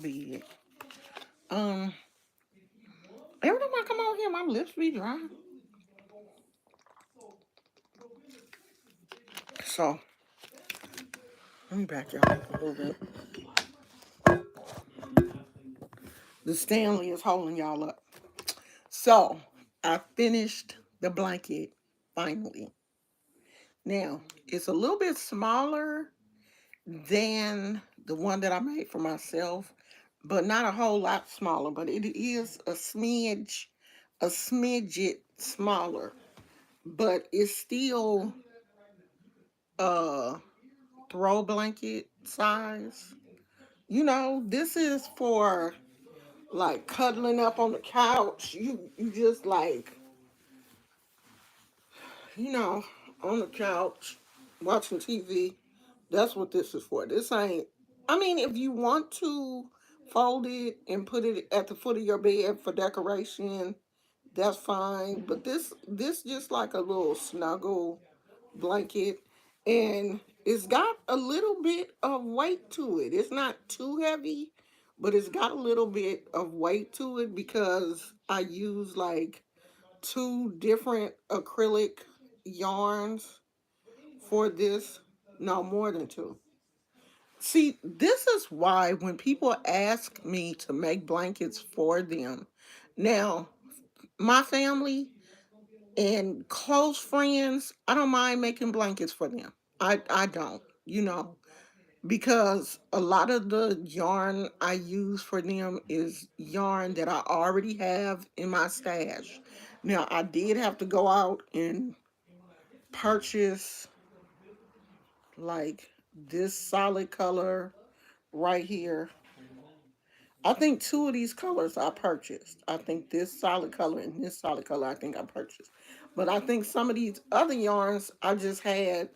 Big. Um, every time I come on here, my lips be dry. So let me back y'all up a little bit. The Stanley is holding y'all up. So I finished the blanket finally. Now it's a little bit smaller than the one that I made for myself, but not a whole lot smaller. But it is a smidget smaller. But it's still a throw blanket size. This is for like cuddling up on the couch. You just like, you know, on the couch watching TV. That's what this is for. This ain't, I mean, if you want to fold it and put it at the foot of your bed for decoration, that's fine. But this just like a little snuggle blanket, and it's got a little bit of weight to it. It's not too heavy, but it's got a little bit of weight to it because I use like two different acrylic yarns for this. No, more than two. See, this is why when people ask me to make blankets for them, now my family and close friends, I don't mind making blankets for them. I don't, because a lot of the yarn I use for them is yarn that I already have in my stash. Now, I did have to go out and purchase like this solid color right here. I think two of these colors I purchased. I think this solid color and this solid color I think I purchased. But I think some of these other yarns I just had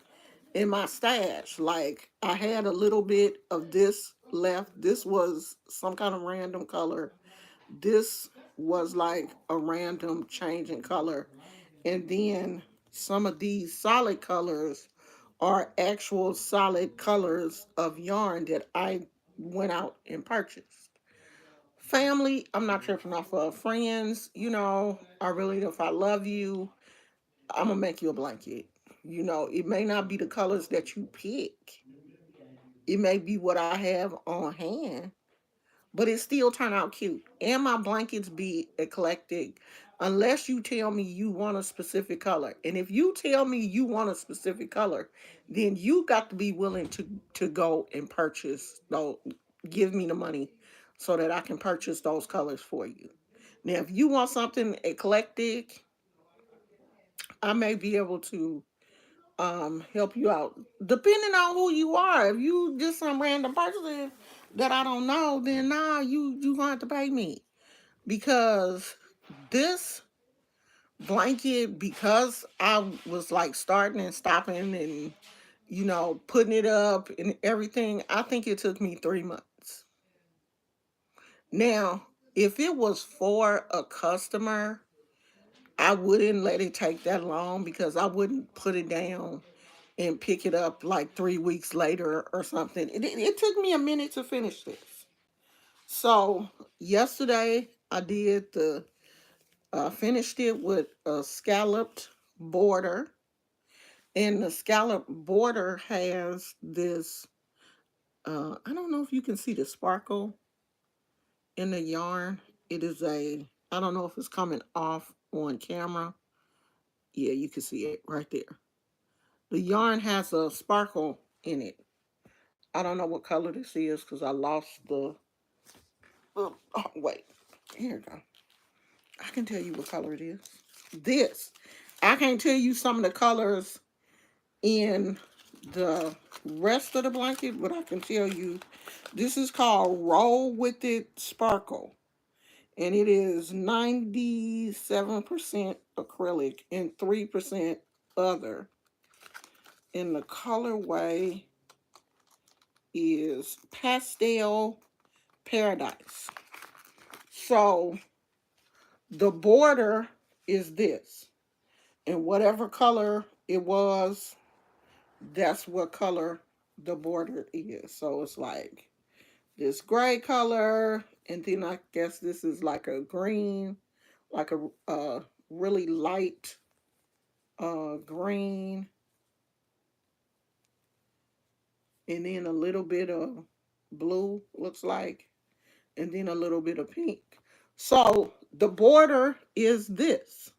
in my stash. Like I had a little bit of this left. This was some kind of random color. This was like a random change in color. And then some of these solid colors are actual solid colors of yarn that I went out and purchased. Family, I'm not tripping off of. Friends, I really, if I love you, I'm gonna make you a blanket. It may not be the colors that you pick. It may be what I have on hand, but it still turn out cute. And my blankets be eclectic unless you tell me you want a specific color. And if you tell me you want a specific color, then you got to be willing to go and purchase those, give me the money so that I can purchase those colors for you. Now, if you want something eclectic, I may be able to help you out depending on who you are. If you just some random person that I don't know, then nah, you going to have to pay me because this blanket, because I was like starting and stopping and putting it up and everything, I think it took me 3 months. Now, if it was for a customer, I wouldn't let it take that long because I wouldn't put it down and pick it up like 3 weeks later or something. It took me a minute to finish this. So yesterday I did the finished it with a scalloped border, and the scalloped border has this. I don't know if you can see the sparkle in the yarn. It is a. I don't know if it's coming off on camera. Yeah, you can see it right there. The yarn has a sparkle in it. I don't know what color this is because I lost the. Oh, wait. Here you go. I can tell you what color it is. This. I can't tell you some of the colors in the rest of the blanket, but I can tell you this is called Roll With It Sparkle. And it is 97% acrylic and 3% other. And the colorway is Pastel Paradise. So the border is this. And whatever color it was, that's what color the border is. So it's like this gray color, and then I guess this is like a green, like a really light green, and then a little bit of blue, looks like, and then a little bit of pink. So the border is these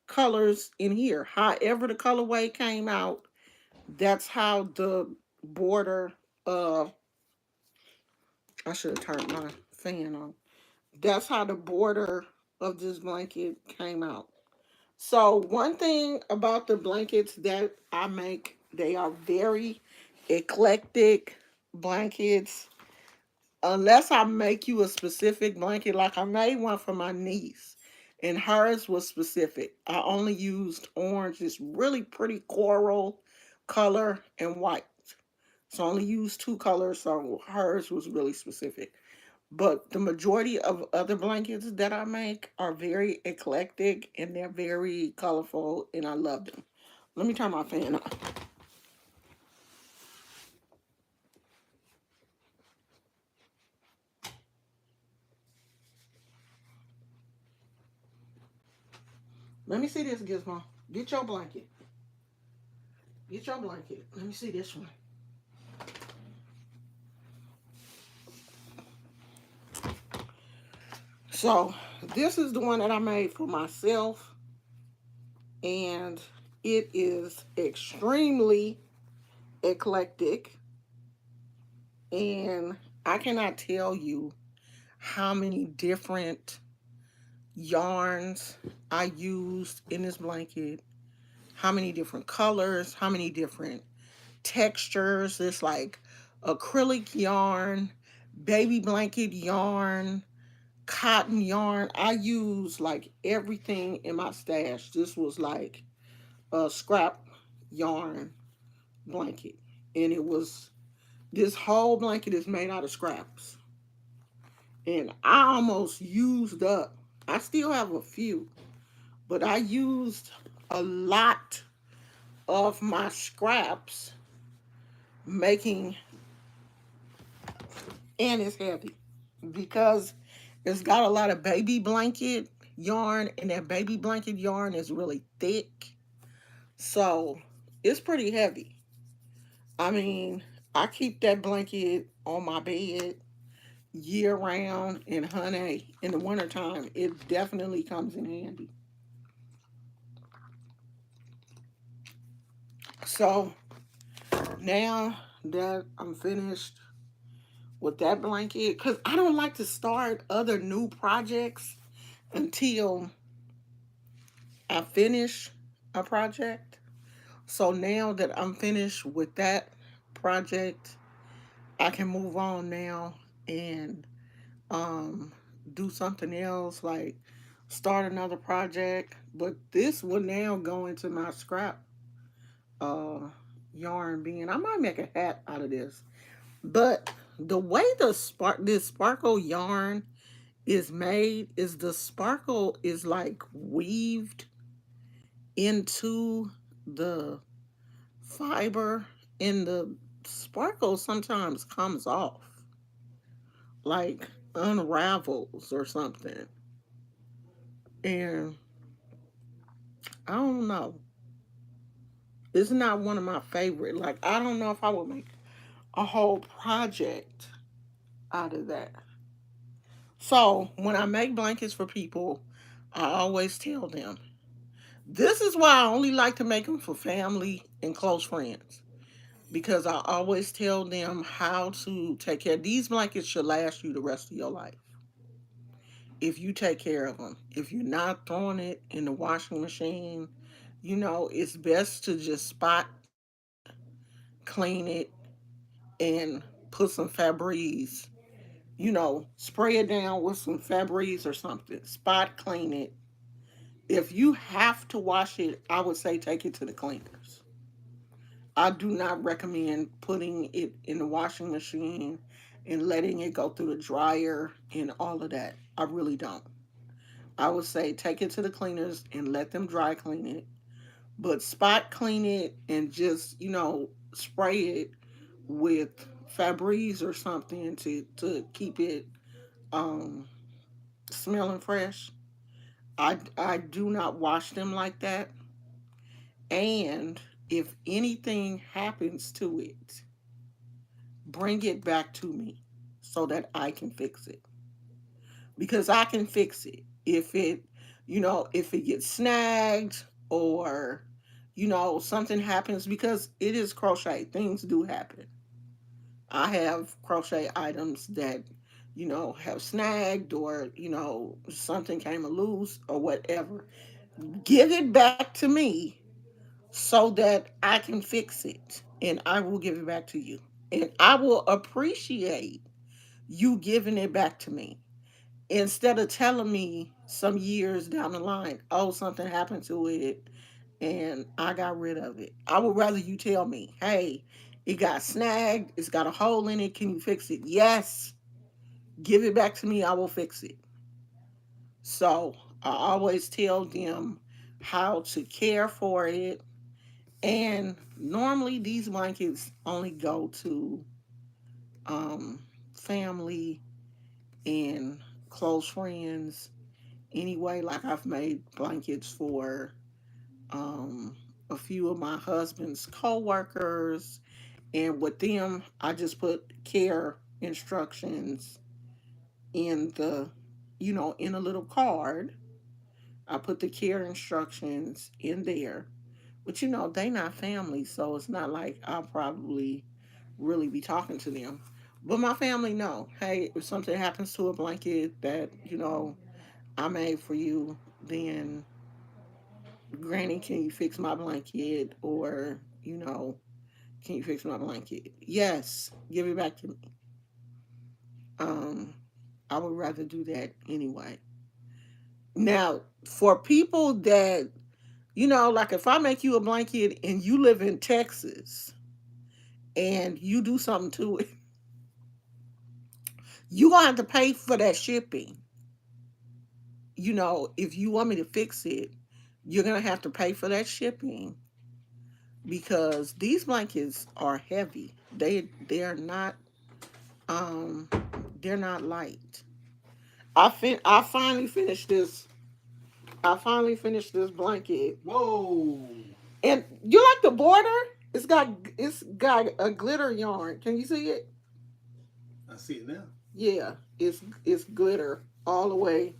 colors in here. However the colorway came out, that's how the border of, I should have turned my fan on. That's how the border of this blanket came out. So one thing about the blankets that I make, they are very eclectic blankets. Unless I make you a specific blanket, like I made one for my niece, and hers was specific. I only used orange, this really pretty coral color, and white. So I only used two colors, so hers was really specific. But the majority of other blankets that I make are very eclectic and they're very colorful, and I love them. Let me turn my fan on. Let me see this, Gizmo. Get your blanket. Get your blanket. Let me see this one. So this is the one that I made for myself, and it is extremely eclectic, and I cannot tell you how many different yarns I used in this blanket, how many different colors, how many different textures. It's like acrylic yarn, baby blanket yarn, cotton yarn. I use like everything in my stash. This was like a scrap yarn blanket. And it was, this whole blanket is made out of scraps. And I almost used up, I still have a few, but I used a lot of my scraps making, and it's heavy because it's got a lot of baby blanket yarn, and that baby blanket yarn is really thick. So it's pretty heavy. I mean, I keep that blanket on my bed year round, and honey, in the wintertime, it definitely comes in handy. So now that I'm finished with that blanket, because I don't like to start other new projects until I finish a project. So now that I'm finished with that project, I can move on now and um, do something else, like start another project. But this will now go into my scrap uh, yarn being. I might make a hat out of this. But the way this sparkle yarn is made is the sparkle is like weaved into the fiber, and the sparkle sometimes comes off, like unravels or something. And I don't know. It's not one of my favorite. Like, I don't know if I would make a whole project out of that. So when I make blankets for people, I always tell them, this is why I only like to make them for family and close friends. Because I always tell them how to take care. These blankets should last you the rest of your life if you take care of them. If you're not throwing it in the washing machine, it's best to just spot clean it and put some Febreze, spray it down with some Febreze or something. Spot clean it. If you have to wash it, I would say take it to the cleaners. I do not recommend putting it in the washing machine and letting it go through the dryer and all of that. I really don't. I would say take it to the cleaners and let them dry clean it. But spot clean it and just, spray it with Febreze or something to keep it um smelling fresh. I do not wash them like that. And if anything happens to it, bring it back to me so that I can fix it. Because I can fix it. If it gets snagged or, something happens because it is crochet. Things do happen. I have crochet items that, have snagged or, something came loose or whatever. Give it back to me so that I can fix it and I will give it back to you. And I will appreciate you giving it back to me instead of telling me some years down the line, oh, something happened to it and I got rid of it. I would rather you tell me, hey, it got snagged, it's got a hole in it, can you fix it? Yes, give it back to me, I will fix it. So I always tell them how to care for it. And normally these blankets only go to um, family and close friends. Anyway, like I've made blankets for um, a few of my husband's co-workers, and with them, I just put care instructions in in a little card. I put the care instructions in there. But they not family, so it's not like I'll probably really be talking to them. But my family know, hey, if something happens to a blanket that, I made for you, then Granny, can you fix my blanket? Or, can you fix my blanket? Yes, give it back to me. Um, I would rather do that anyway. Now, for people that, like if I make you a blanket and you live in Texas and you do something to it, you gonna have to pay for that shipping. If you want me to fix it, you're gonna have to pay for that shipping because these blankets are heavy. They're not um they're not light. I finally finished this. I finally finished this blanket. Whoa! And you like the border? It's got a glitter yarn. Can you see it? I see it now. Yeah, it's glitter all the way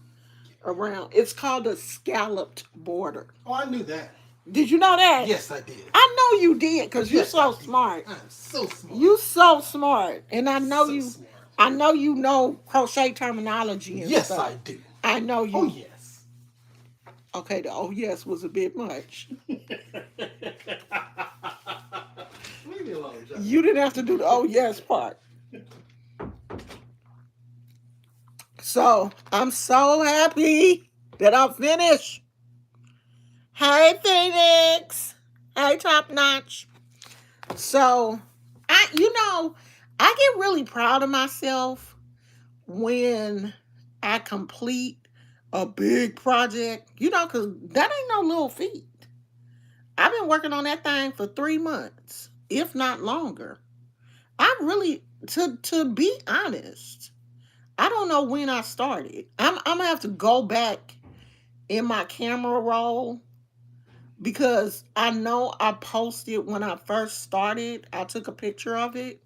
around. It's called a scalloped border. Oh, I knew that. Did you know that? Yes, I did. I know you did because you're Yes, so smart. I'm so smart. You so smart, and I know So you. smart. I know you know crochet terminology and Yes, stuff. I do. I know you. Oh, yes. Okay, the oh yes was a bit much. Leave me alone, John. You didn't have to do the oh yes part. So I'm so happy that I'm finished. Hey Phoenix. Hey Top Notch. So I get really proud of myself when I complete a big project, because that ain't no little feat. I've been working on that thing for 3 months, if not longer. I really, to be honest, I don't know when I started. I'm gonna have to go back in my camera roll because I know I posted when I first started. I took a picture of it.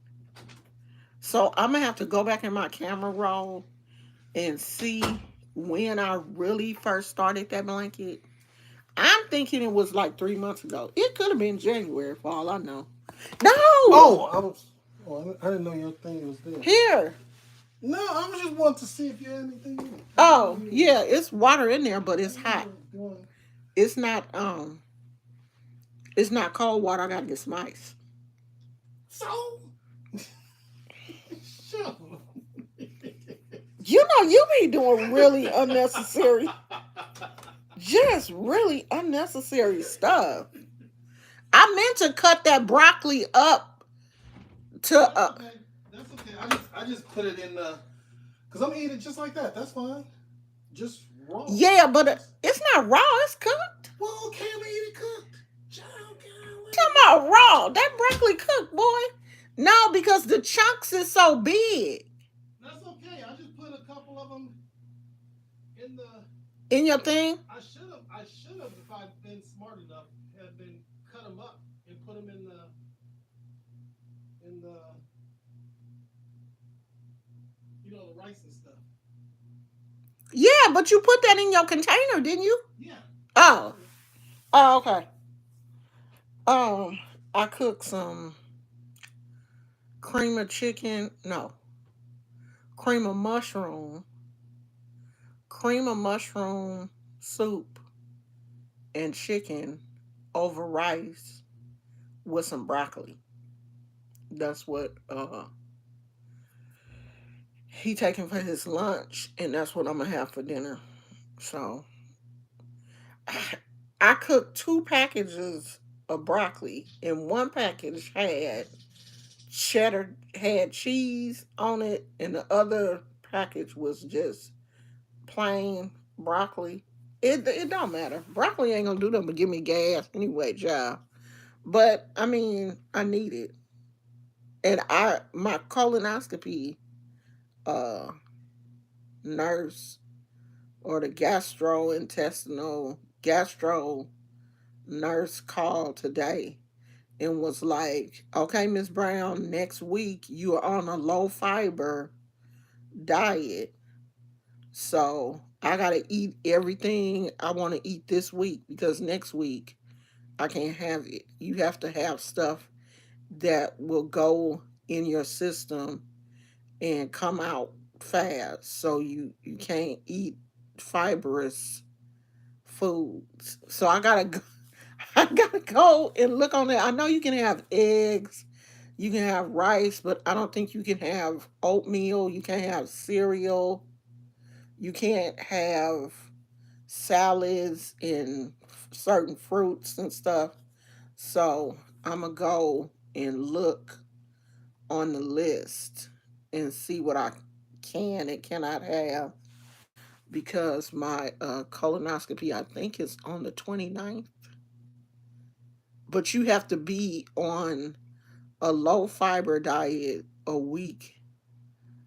So I'm gonna have to go back in my camera roll and see when I really first started that blanket. I'm thinking it was like 3 months ago. It could have been January for all I know. No! Oh, I didn't know your thing was there. Here. No, I was just wanting to see if you had anything in it. Oh, yeah, it's water in there, but it's hot. It's not cold water. I gotta get some ice. So sure. You be doing really unnecessary, just really unnecessary stuff. I meant to cut that broccoli up to Okay. That's okay. I just put it in the because I'm eating it just like that. That's fine. Just raw. yeah, but it's not raw. It's cooked. Well, okay, we eat it cooked. Talking about raw. That broccoli cooked, boy. No, because the chunks is so big. That's okay. I just put a couple of them in the. In your thing? I should have. If I'd been smart enough, had been cut them up and put them in the, the rice and stuff. Yeah, but you put that in your container, didn't you? Yeah. Oh. Oh, okay. I cooked some cream of chicken. No, cream of mushroom. Cream of mushroom soup and chicken over rice with some broccoli. That's what he taking for his lunch, and that's what I'm gonna have for dinner. So I cooked 2 packages of broccoli, and one package had cheddar, had cheese on it, and the other package was just plain broccoli. It don't matter. Broccoli ain't gonna do nothing but give me gas anyway, child. But I mean, I need it, and my colonoscopy uh nurse, or the gastro nurse, called today and was like, "Okay, Miss Brown, next week you are on a low fiber diet, so I gotta eat everything I want to eat this week because next week I can't have it. You have to have stuff that will go in your system and come out fast, so you can't eat fibrous foods." So I gotta go, I gotta go and look on that. I know you can have eggs, you can have rice, but I don't think you can have oatmeal. You can't have cereal. You can't have salads and certain fruits and stuff. So I'm gonna go and look on the list and see what I can and cannot have, because my colonoscopy, I think, is on the 29th. But you have to be on a low fiber diet a week.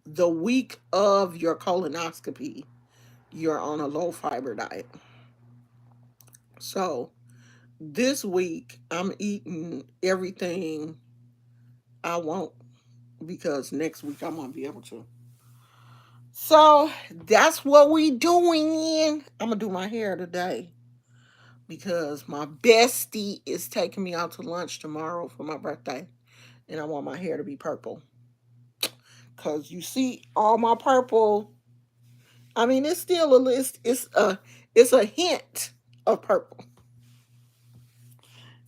The week of your colonoscopy, you're on a low fiber diet. So this week, I'm eating everything I want, because next week I'm going to be able to. So that's what we doing. I'm going to do my hair today because my bestie is taking me out to lunch tomorrow for my birthday, and I want my hair to be purple. Because you see all my purple. I mean, it's still a list. It's a hint of purple.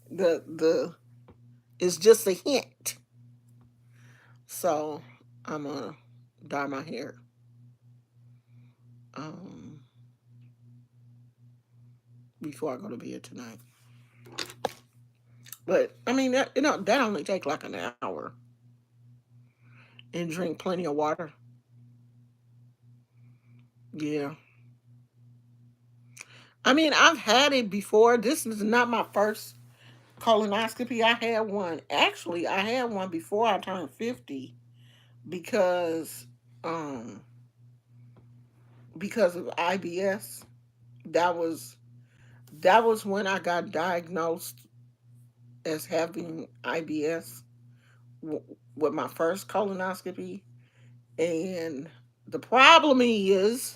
The It's just a hint. So I'm gonna dye my hair. Um, Before I go to bed tonight. But I mean, that only take like an hour, and drink plenty of water. Yeah. I mean, I've had it before. This is not my first colonoscopy. I had one. Actually, I had one before I turned 50, because um because of IBS. That was that was when I got diagnosed as having IBS, with my first colonoscopy. And the problem is,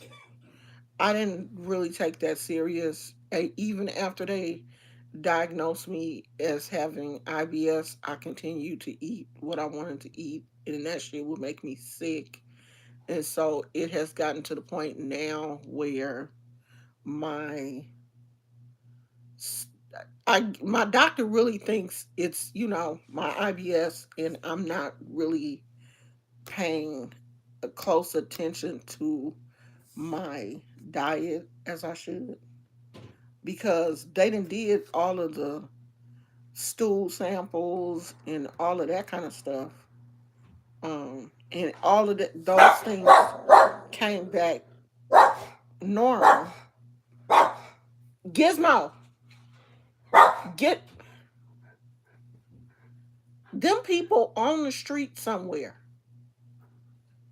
I didn't really take that serious. Even after they diagnosed me as having IBS, I continued to eat what I wanted to eat, and that shit would make me sick. And so it has gotten to the point now where my my doctor really thinks it's, my IBS, and I'm not really paying a close attention to my diet as I should, because they did all of the stool samples and all of that kind of stuff. And all of those things came back normal. Gizmo, get Them people on the street somewhere.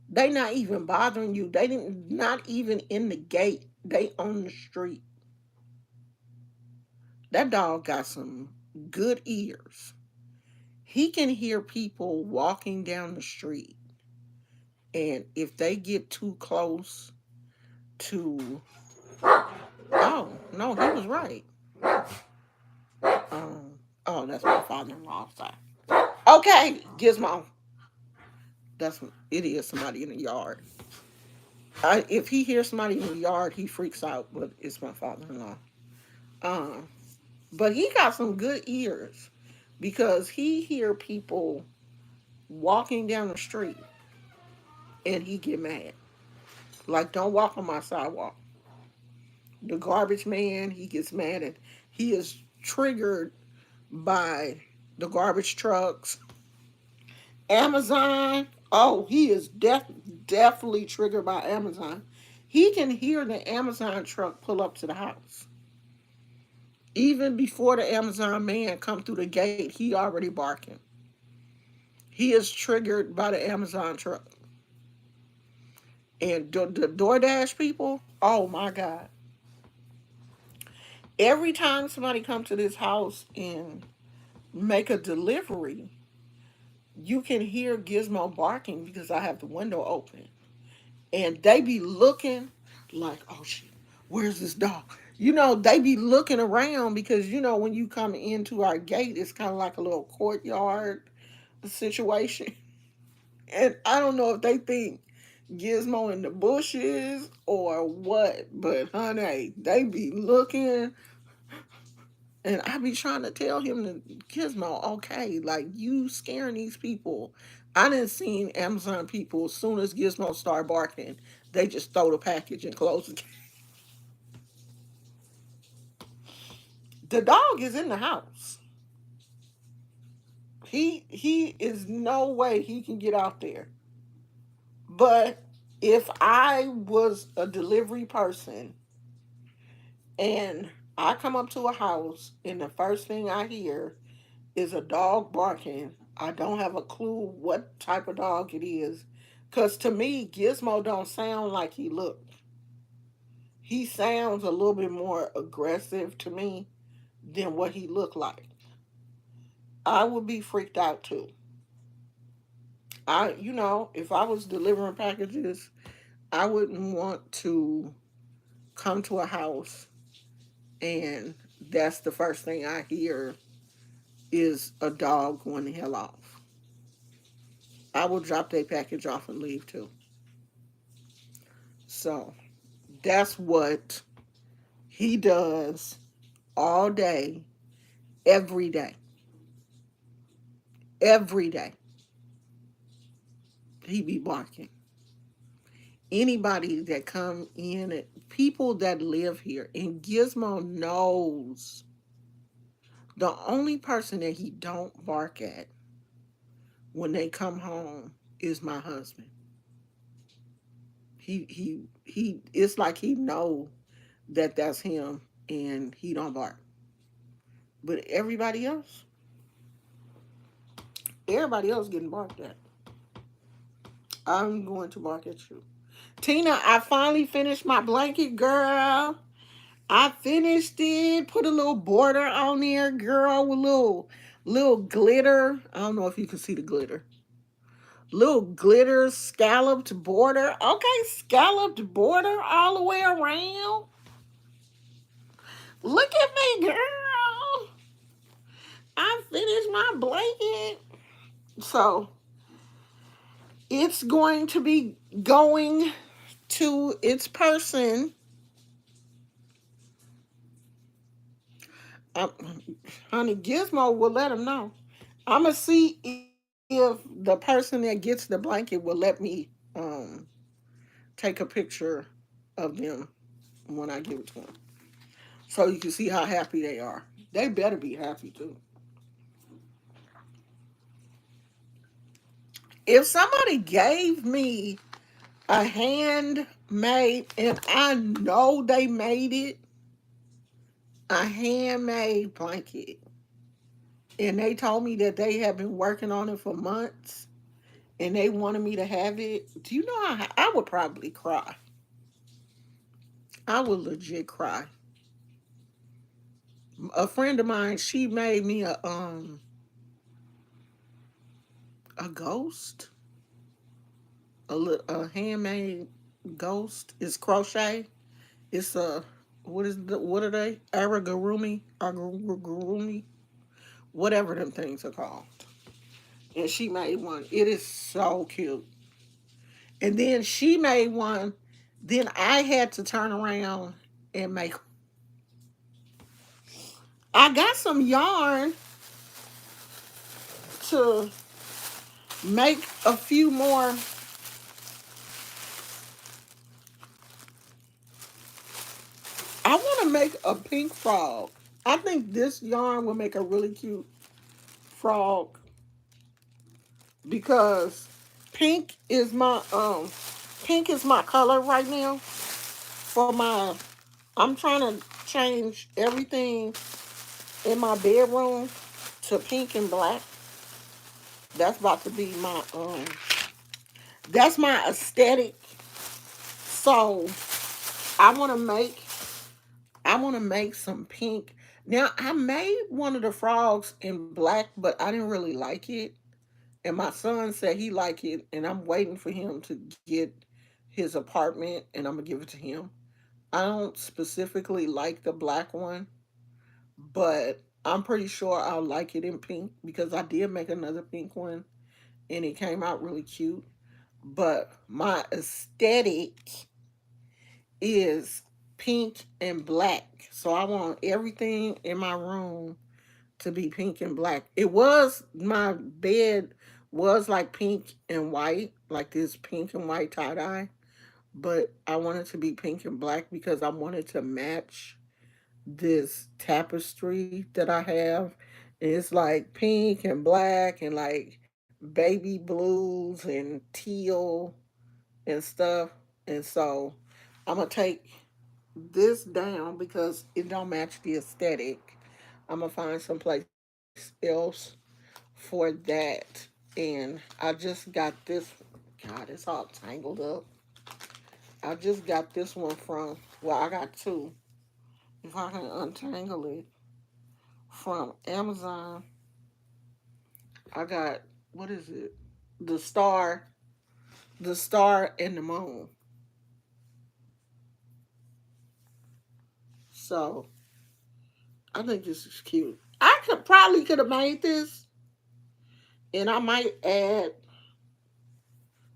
They not even bothering you. They didn't not even in the gate. They on the street. That dog got some good ears. He can hear people walking down the street. And if they get too close to, oh, no, he was right. Oh, that's my father-in-law's side. Okay, Gizmo. It is somebody in the yard. If he hears somebody in the yard, he freaks out, but it's my father-in-law. Um, but he got some good ears because he hear people walking down the street and he get mad. Like, don't walk on my sidewalk. The garbage man, he gets mad and he is triggered by the garbage trucks. Amazon, oh, he is definitely triggered by Amazon. He can hear the Amazon truck pull up to the house. Even before the Amazon man come through the gate, he already barking. He is triggered by the Amazon truck. And the DoorDash people, oh my God. Every time somebody come to this house and make a delivery, you can hear Gizmo barking because I have the window open. And they be looking like, oh shit, where's this dog? They be looking around because, when you come into our gate, it's kind of like a little courtyard situation. And I don't know if they think Gizmo in the bushes or what, but honey, they be looking. And I be trying to tell him to Gizmo, okay, like you scaring these people. I didn't see Amazon people as soon as Gizmo start barking, they just throw the package and close it. The dog is in the house. He is no way he can get out there. But if I was a delivery person and I come up to a house and the first thing I hear is a dog barking, I don't have a clue what type of dog it is. Because to me, Gizmo don't sound like he looked. He sounds a little bit more aggressive to me than what he looked like. I would be freaked out too. If I was delivering packages, I wouldn't want to come to a house and that's the first thing I hear is a dog going the hell off. I will drop their package off and leave too. So that's what he does all day, every day. Every day. He be barking. Anybody that come in, people that live here, and Gizmo knows the only person that he don't bark at when they come home is my husband. He it's like he know that that's him and he don't bark. But everybody else getting barked at. I'm going to bark at you. Tina, I finally finished my blanket, girl. I finished it. Put a little border on there, girl, with little glitter. I don't know if you can see the glitter. Little glitter scalloped border. Okay, scalloped border all the way around. Look at me, girl. I finished my blanket. So it's going to be going to its person. Honey, Gizmo will let him know. I'm going to see if the person that gets the blanket will let me take a picture of them when I give it to them. So you can see how happy they are. They better be happy too. If somebody gave me a handmade, and I know they made it, a handmade blanket, and they told me that they have been working on it for months and they wanted me to have it. Do you know how I would probably cry? I would legit cry. A friend of mine, she made me a ghost, a handmade ghost. It's crochet. It's a what are they? Aragurumi, whatever them things are called. And she made one. It is so cute. And then she made one. Then I had to turn around and make. I got some yarn to make a few more. I want to make a pink frog. I think this yarn will make a really cute frog because pink is my pink is my color right now for my. I'm trying to change everything in my bedroom to pink and black. That's about to be my that's my aesthetic. So I want to make I want to make some pink. Now I made one of the frogs in black, but I didn't really like it. And my son said he liked it, and I'm waiting for him to get his apartment, and I'm gonna give it to him. I don't specifically like the black one, but I'm pretty sure I'll like it in pink because I did make another pink one, and it came out really cute. But my aesthetic is pink and black. So I want everything in my room to be pink and black. It was my bed was like pink and white, like this pink and white tie dye, but I wanted to be pink and black because I wanted to match this tapestry that I have. It's like pink and black and like baby blues and teal and stuff. And so I'm gonna take this down because it don't match the aesthetic. I'm gonna find someplace else for that. And I just got this. God, it's all tangled up. I just got this one from. Well, I got two. If I can untangle it from Amazon, I got what is it? The star, the star and the moon. So I think this is cute. I could have made this, and I might add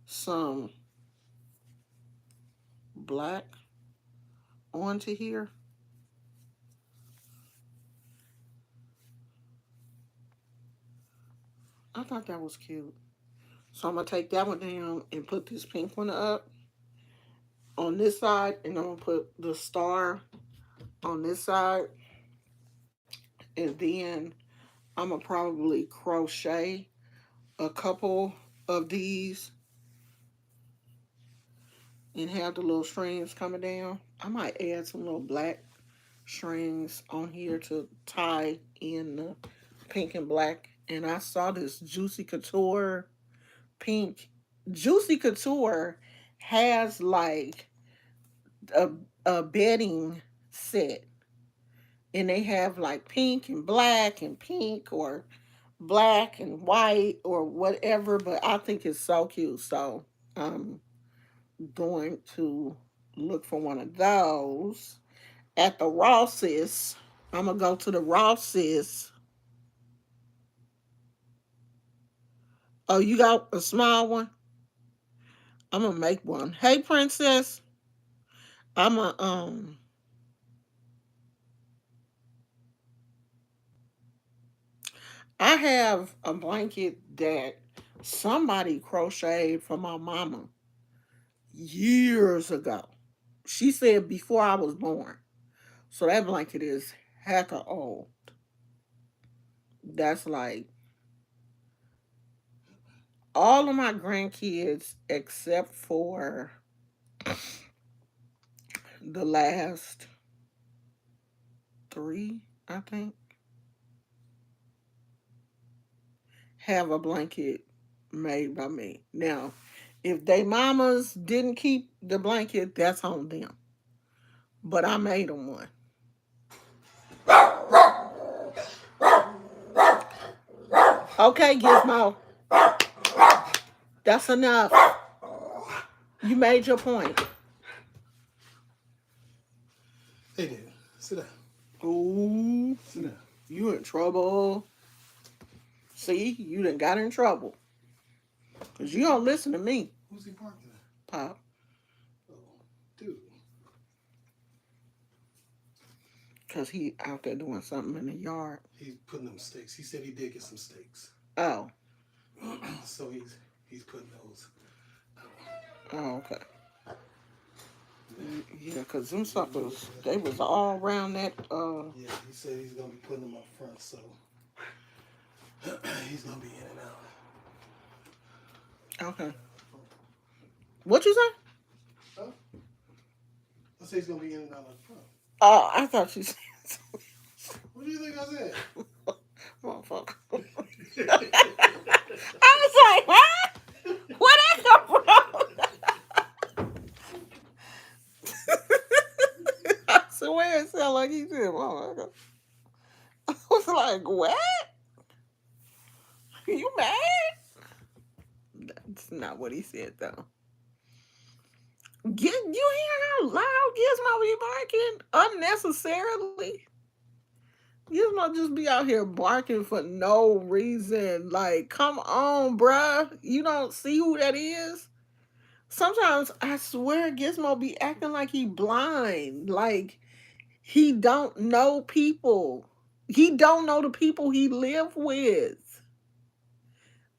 some black onto here. I thought that was cute. So I'm gonna take that one down and put this pink one up on this side, and I'm gonna put the star on this side, and then I'm gonna probably crochet a couple of these and have the little strings coming down. I might add some little black strings on here to tie in the pink and black. And I saw this Juicy Couture pink. Juicy Couture has like a, a bedding set, and they have like pink or black and white or whatever. But I think it's so cute. So I'm going to look for one of those at the Ross's. I'm gonna go to the Ross's. Oh, you got a small one? I'm gonna make one. Hey, princess. I'm a I have a blanket that somebody crocheted for my mama years ago. She said before I was born. So that blanket is hecka old. That's like all of my grandkids except for the last three, I think. have a blanket made by me. Now, if they mamas didn't keep the blanket, that's on them. But I made them one. Okay, Gizmo, that's enough. You made your point. Hey there. Sit down. Ooh, Sit down. you in trouble. See, you done got in trouble. Because you don't listen to me, Who's he barking at? Pop. Oh, dude. Because he out there doing something in the yard. He's putting them steaks. He said he did get some steaks. Oh. So he's putting those out. Oh, okay. Yeah, because them suckers, they was all around that. Yeah, he said he's going to be putting them up front, so he's going to be in and out. Okay. What you say? Huh? I said he's going to be in and out up front. Oh, I thought you said something. What do you think I said? Motherfucker. I was like, what? Where that come from? I swear it sounded like he said, motherfucker. I was like, what? You mad? That's not what he said, though. You hear how loud Gizmo be barking unnecessarily? Gizmo just be out here barking for no reason. Like, come on, bruh. You don't see who that is? Sometimes I swear Gizmo be acting like he blind. Like, he don't know people. He don't know the people he live with.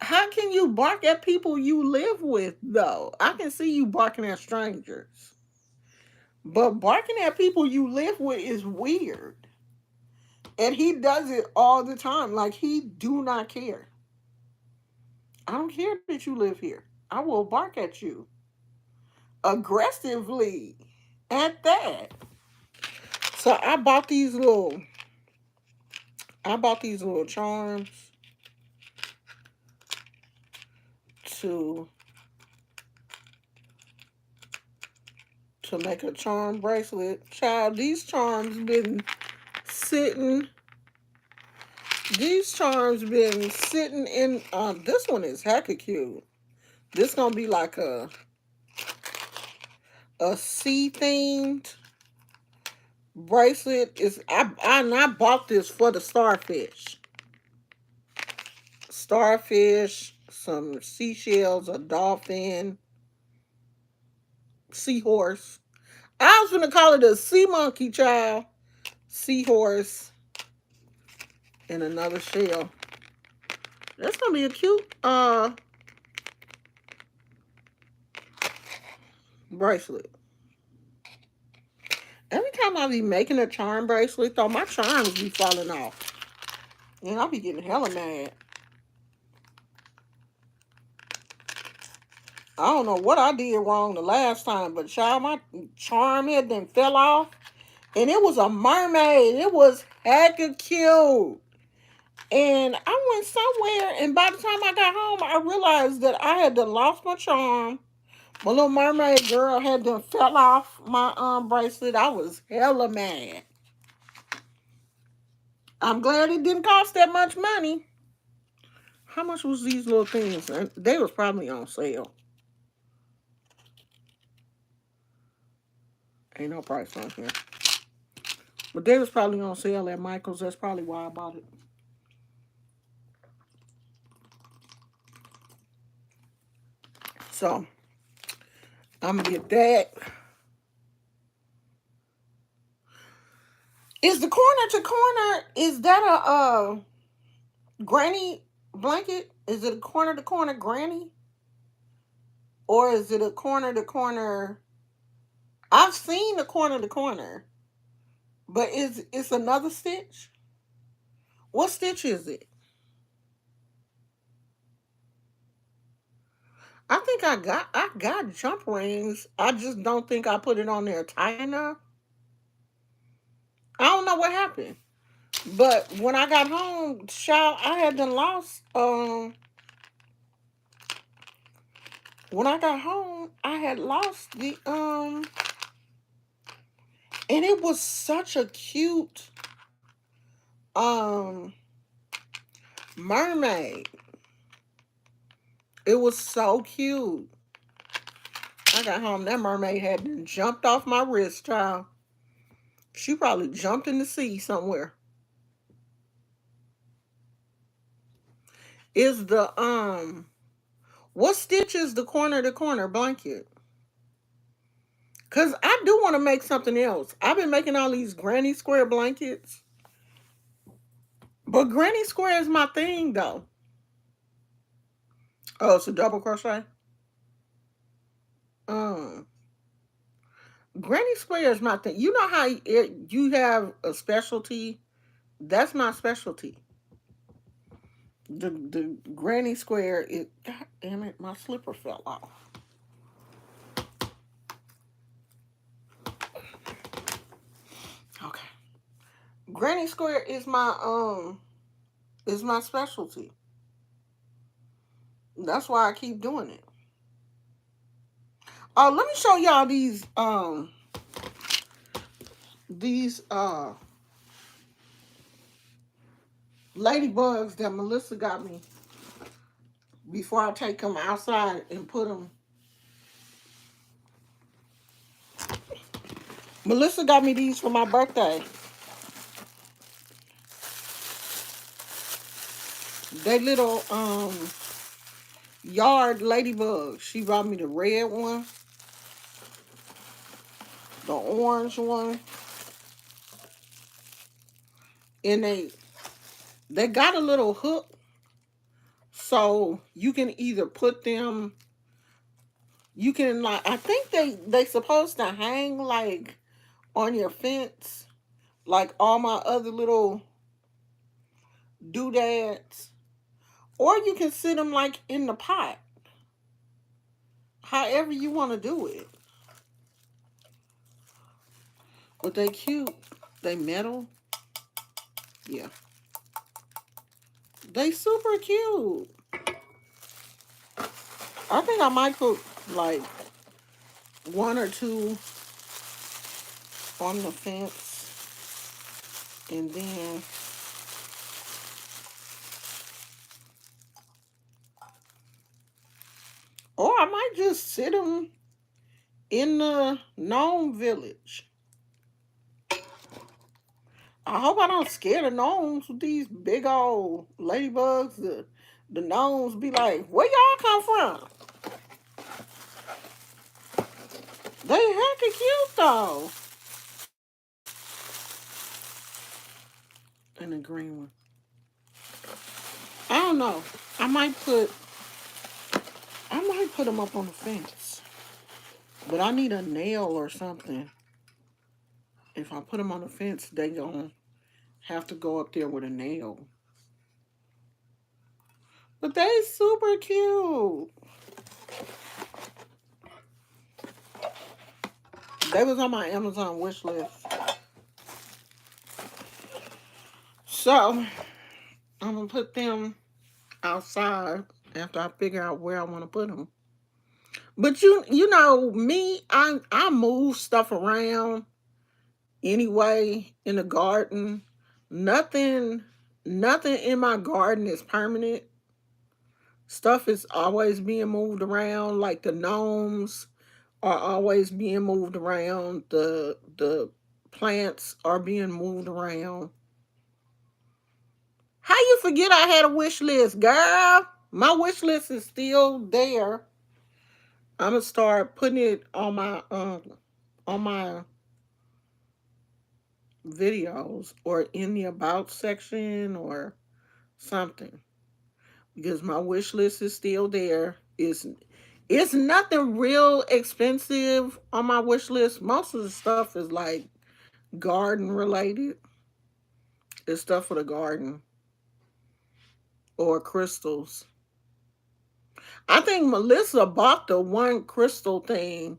How can you bark at people you live with, though? I can see you barking at strangers. But barking at people you live with is weird. And he does it all the time. Like, he do not care. I don't care that you live here. I will bark at you. Aggressively. At that. So I bought these little charms to make a charm bracelet. Child, these charms been sitting in this one is hecka cute. This gonna be like a sea themed bracelet. I bought this for the starfish, some seashells, a dolphin, seahorse. I was gonna call it a sea monkey, child. Seahorse and another shell. That's gonna be a cute bracelet. Every time I be making a charm bracelet, though, my charms be falling off. And I'll be getting hella mad. I don't know what I did wrong the last time, but child, my charm had then fell off. And it was a mermaid. It was hecka cute. And I went somewhere, and by the time I got home, I realized that I had to lost my charm. My little mermaid girl had to fell off my bracelet. I was hella mad. I'm glad it didn't cost that much money. How much was these little things? They was probably on sale. Ain't no price on here. But they was probably on sale at Michael's. That's probably why I bought it. So, I'm going to get that. Is the corner to corner, is that a granny blanket? Is it a corner to corner granny? Or is it a corner to corner? I've seen the corner to corner. But it's another stitch? What stitch is it? I think I got jump rings. I just don't think I put it on there tight enough. I don't know what happened. But when I got home, child, I had done lost. When I got home, I had lost the and it was such a cute um mermaid. It was so cute. I got home, that mermaid had been jumped off my wrist, child. She probably jumped in the sea somewhere. Is the what stitch is the corner to corner blanket? Cause I do want to make something else. I've been making all these granny square blankets, but granny square is my thing though. Oh, it's a double crochet. Um, Granny square is my thing. You know how you have a specialty? That's my specialty. The granny square is. God damn it! My slipper fell off. Okay. Granny square is my specialty. That's why I keep doing it. Oh, let me show y'all these ladybugs that Melissa got me before I take them outside and put them. Melissa got me these for my birthday. They little yard ladybugs. She brought me the red one, the orange one, and they got a little hook, so you can either put them. You can, like, I think they supposed to hang like on your fence, like all my other little doodads, or you can sit them like in the pot. However you want to do it. But they cute. They metal. Yeah. They super cute. I think I might put like one or two on the fence, and then or I might just sit them in the gnome village. I hope I don't scare the gnomes with these big old ladybugs. The gnomes be like, where y'all come from? They hecka cute though. And the green one. I don't know. I might put them up on the fence. But I need a nail or something. If I put them on the fence, they gonna have to go up there with a nail. But they super cute. They was on my Amazon wish list. So I'm gonna put them outside after I figure out where I want to put them. But you know me, I move stuff around anyway in the garden. Nothing nothing in my garden is permanent. Stuff is always being moved around, like the gnomes are always being moved around. The plants are being moved around. How you forget I had a wish list, girl? My wish list is still there. I'm gonna start putting it on my videos or in the about section or something, because my wish list is still there. It's nothing real expensive on my wish list. Most of the stuff is like garden related. It's stuff for the garden or crystals. I think Melissa bought the one crystal thing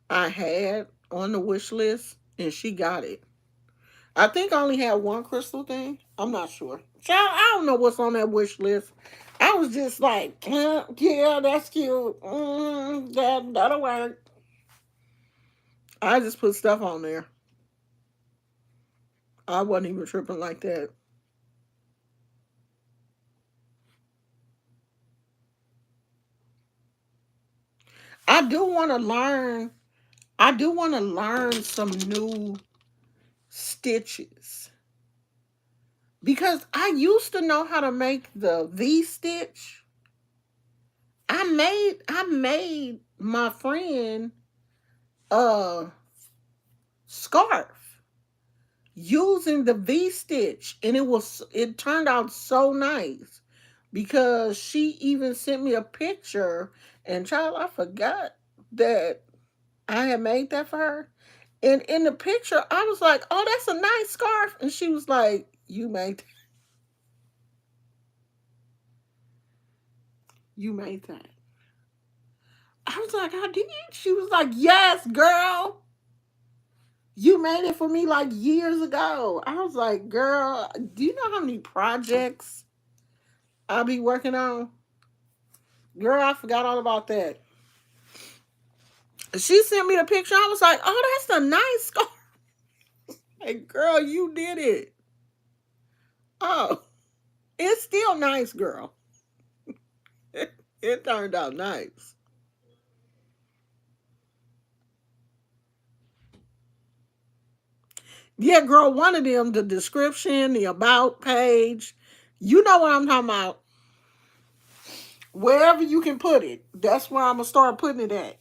I had on the wish list and she got it. I think I only had one crystal thing. I'm not sure. Child, I don't know what's on that wish list. I was just like, yeah, that's cute. That'll work. I just put stuff on there. I wasn't even tripping like that. I do want to learn. I do want to learn some new stitches because I used to know how to make the V stitch. I made my friend a scarf using the V stitch, and it turned out so nice because she even sent me a picture, and child, I forgot that I had made that for her. And in the picture I was like, oh, that's a nice scarf, and she was like, you made that. I was like, I did. She was like, yes, girl, you made it for me like years ago. I was like, girl, do you know how many projects I'll be working on? Girl, I forgot all about that. She sent me the picture. I was like, oh, that's a nice scarf. Like, girl, you did it. Oh, it's still nice, girl. It turned out nice. Yeah, girl, one of them, the description, the about page, you know what I'm talking about. Wherever you can put it, that's where I'm gonna start putting it at.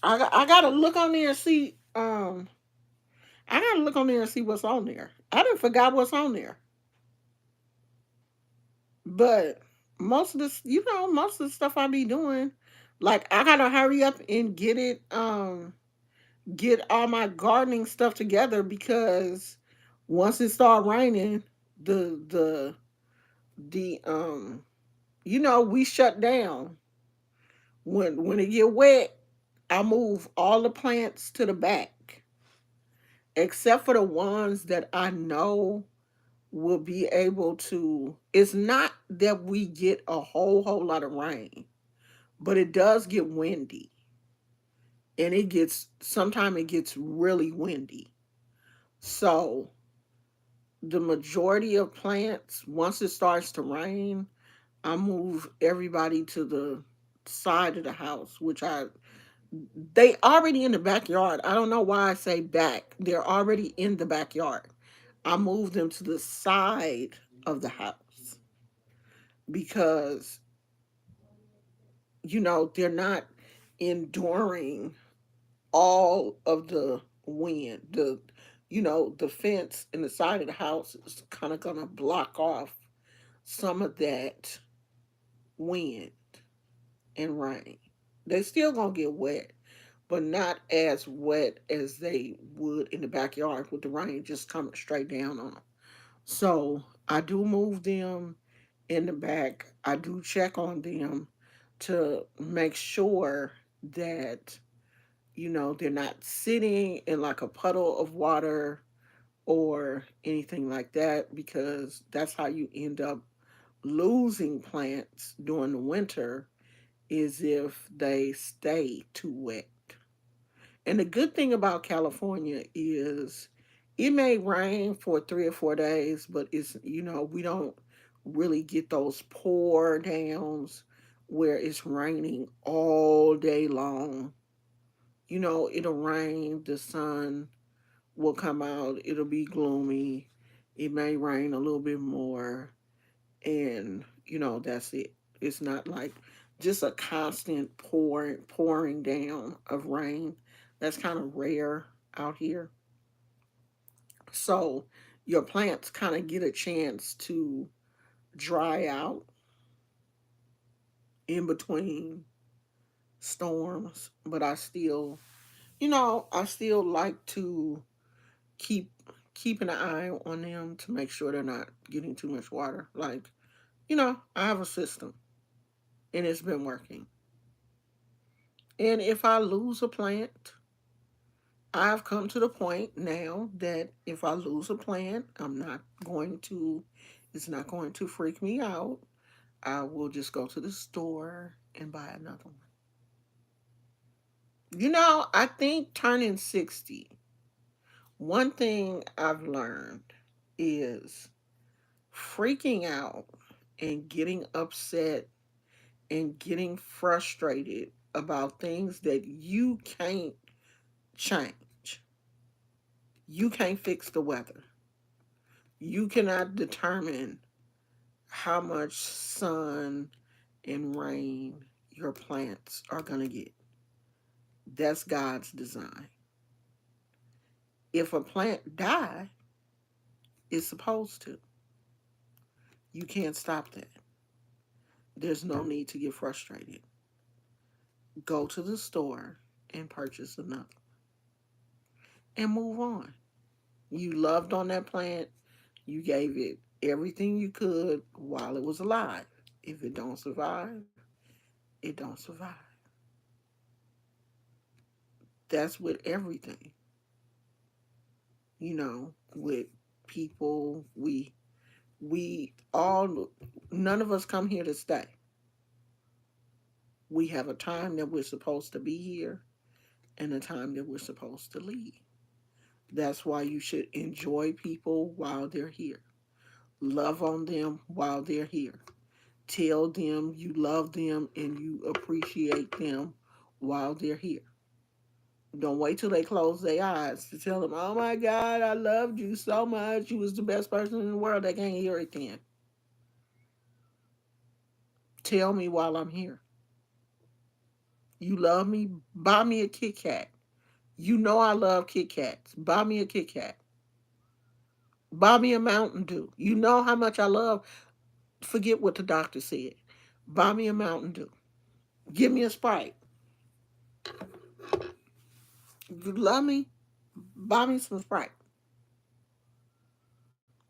I gotta look on there and see. I gotta look on there and see what's on there. I didn't forgot what's on there, but most of this, most of the stuff I be doing, like I gotta hurry up and get it. Get all my gardening stuff together because once it start raining, the the we shut down. When it get wet, I move all the plants to the back, except for the ones that I know will be able to. It's not that we get a whole lot of rain, but it does get windy, and it gets really windy. So the majority of plants, once it starts to rain, I move everybody to the side of the house, which they already in the backyard. I don't know why I say back. They're already in the backyard. I move them to the side of the house because they're not enduring all of the wind. The fence in the side of the house is kind of gonna block off some of that wind and rain. They still gonna get wet, but not as wet as they would in the backyard with the rain just coming straight down on them. So I do move them in the back. I do check on them to make sure that they're not sitting in like a puddle of water or anything like that, because that's how you end up losing plants during the winter, is if they stay too wet. And the good thing about California is it may rain for 3 or 4 days, but we don't really get those pour downs where it's raining all day long. It'll rain, the sun will come out, it'll be gloomy, it may rain a little bit more, and that's it. It's not like just a constant pouring down of rain. That's kind of rare out here. So your plants kind of get a chance to dry out in between storms, but I still like to keep keeping an eye on them to make sure they're not getting too much water. Like, I have a system, and it's been working. And if I lose a plant, I've come to the point now that if I lose a plant, I'm not going to, it's not going to freak me out. I will just go to the store and buy another one. I think turning 60, one thing I've learned is freaking out and getting upset and getting frustrated about things that you can't change. You can't fix the weather. You cannot determine how much sun and rain your plants are going to get. That's God's design. If a plant die, it's supposed to. You can't stop that. There's no need to get frustrated. Go to the store and purchase another and move on. You loved on that plant. You gave it everything you could while it was alive. If it don't survive, it don't survive. That's with everything. With people, we all, none of us come here to stay. We have a time that we're supposed to be here and a time that we're supposed to leave. That's why you should enjoy people while they're here. Love on them while they're here. Tell them you love them and you appreciate them while they're here. Don't wait till they close their eyes to tell them, oh my God, I loved you so much. You was the best person in the world. They can't hear it then. Tell me while I'm here. You love me? Buy me a Kit Kat. You know I love Kit Kats. Buy me a Kit Kat. Buy me a Mountain Dew. You know how much I love. Forget what the doctor said. Buy me a Mountain Dew. Give me a Sprite. You love me? Buy me some Sprite.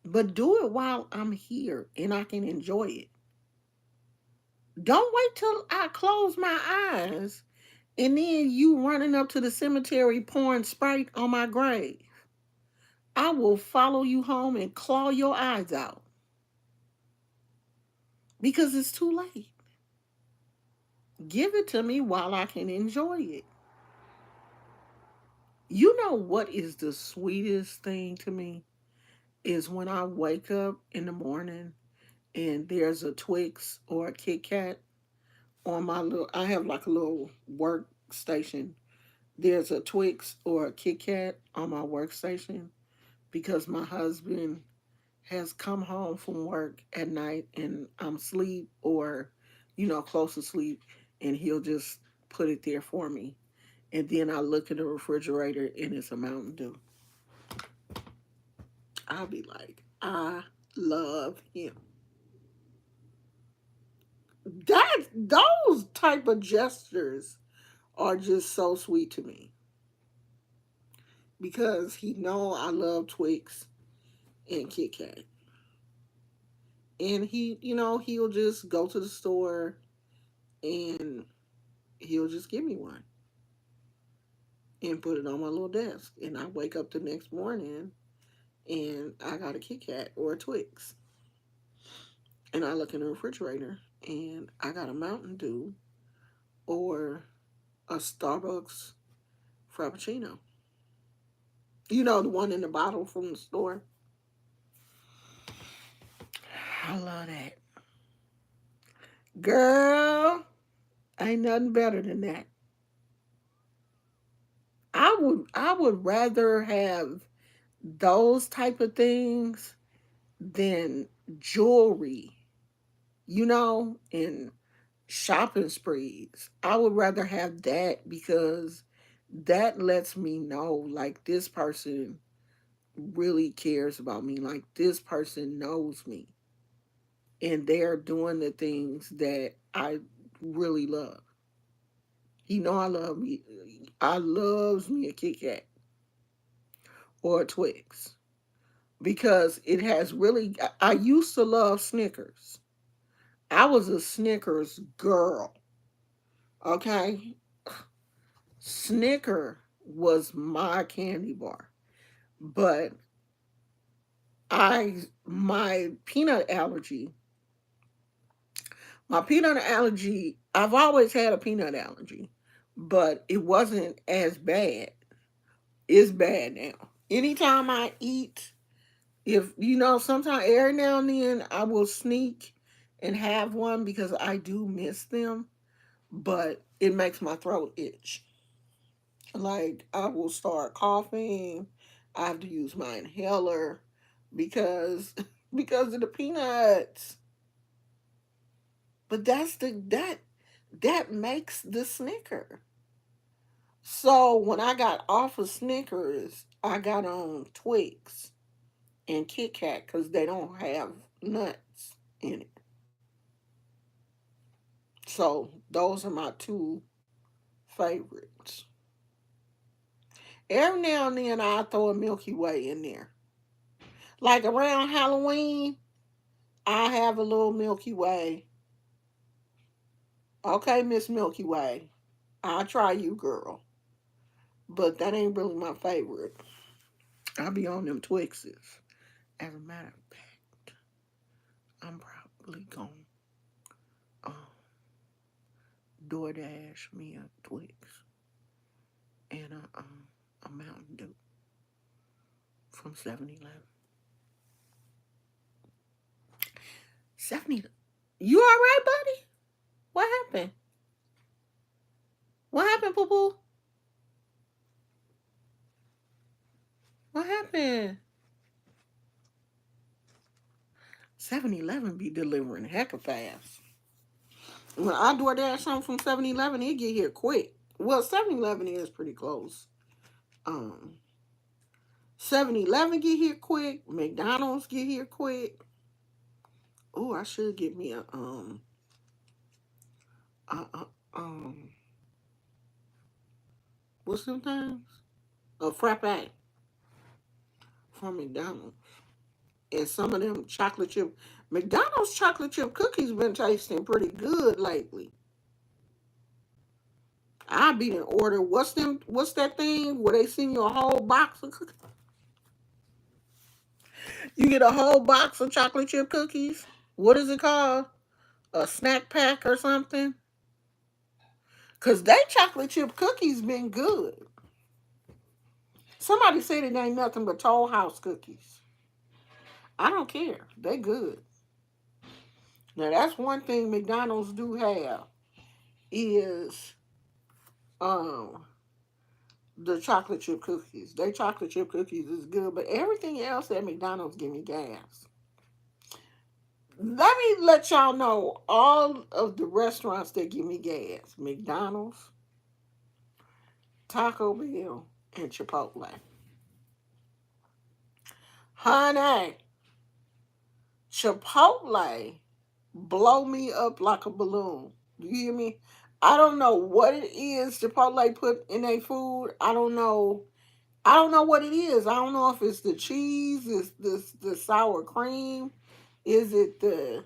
But do it while I'm here and I can enjoy it. Don't wait till I close my eyes and then you running up to the cemetery pouring Sprite on my grave. I will follow you home and claw your eyes out because it's too late. Give it to me while I can enjoy it. You know what is the sweetest thing to me? Is when I wake up in the morning and there's a Twix or a Kit Kat on my little, I have like a little workstation. There's a Twix or a Kit Kat on my workstation because my husband has come home from work at night and I'm asleep or, close to sleep, and he'll just put it there for me. And then I look in the refrigerator and it's a Mountain Dew. I'll be like, I love him. Those type of gestures are just so sweet to me because he know I love Twix and Kit Kat. And he'll just go to the store and he'll just give me one and put it on my little desk. And I wake up the next morning and I got a Kit Kat or a Twix. And I look in the refrigerator and I got a Mountain Dew or a Starbucks Frappuccino. The one in the bottle from the store. I love that. Girl, ain't nothing better than that. I would rather have those type of things than jewelry, and shopping sprees. I would rather have that because that lets me know like this person really cares about me, like this person knows me and they're doing the things that I really love. I love me. I loves me a Kit Kat or a Twix because it has really. I used to love Snickers. I was a Snickers girl. Okay, Snicker was my candy bar. But I my peanut allergy, my peanut allergy, I've always had a peanut allergy, but it wasn't as bad. It's bad now. Anytime I eat, if you know, sometimes every now and then I will sneak and have one because I do miss them, but it makes my throat itch. Like I will start coughing. I have to use my inhaler because because of the peanuts. But that makes the Snicker. So when I got off of Snickers, I got on Twix and Kit Kat because they don't have nuts in it. So those are my two favorites. Every now and then I throw a Milky Way in there. Like around Halloween, I have a little Milky Way. Okay, Miss Milky Way, I'll try you, girl. But that ain't really my favorite. I be on them Twixes. As a matter of fact, I'm probably going to DoorDash me a Twix and a Mountain Dew from 7-Eleven. 70. You all right, buddy? What happened? What happened, Poo Poo? What happened? 7-Eleven be delivering hecka fast. When I DoorDash something from 7-Eleven, it get here quick. Well, 7-Eleven is pretty close. Um, 7-Eleven get here quick. McDonald's get here quick. Oh, I should get me a what's them things? A frappe from McDonald's. And some of them chocolate chip McDonald's chocolate chip cookies been tasting pretty good lately. I be in order. What's that thing where they send you a whole box of cookies? You get a whole box of chocolate chip cookies. What is it called? A snack pack or something? Cause they chocolate chip cookies been good. Somebody said it ain't nothing but Toll House cookies. I don't care. They good. Now that's one thing McDonald's do have is um the chocolate chip cookies. They chocolate chip cookies is good, but everything else at McDonald's give me gas. Let me let y'all know all of the restaurants that give me gas: McDonald's, Taco Bell, and Chipotle. Honey, Chipotle blow me up like a balloon. You hear me? I don't know what it is Chipotle put in their food. I don't know. I don't know what it is. I don't know if it's the cheese, is this the sour cream, is it the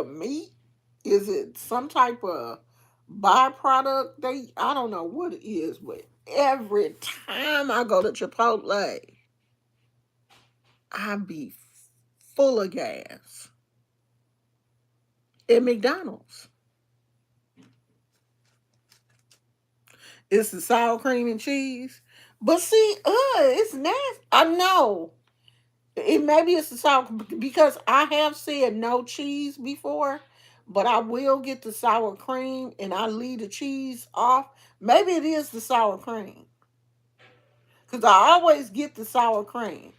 meat? Is it some type of byproduct? I don't know what it is, but every time I go to Chipotle, I be full of gas. At McDonald's, it's the sour cream and cheese. But see, it's nasty. I know. It maybe it's the sour because I have said no cheese before, but I will get the sour cream and I leave the cheese off. Maybe it is the sour cream because I always get the sour cream.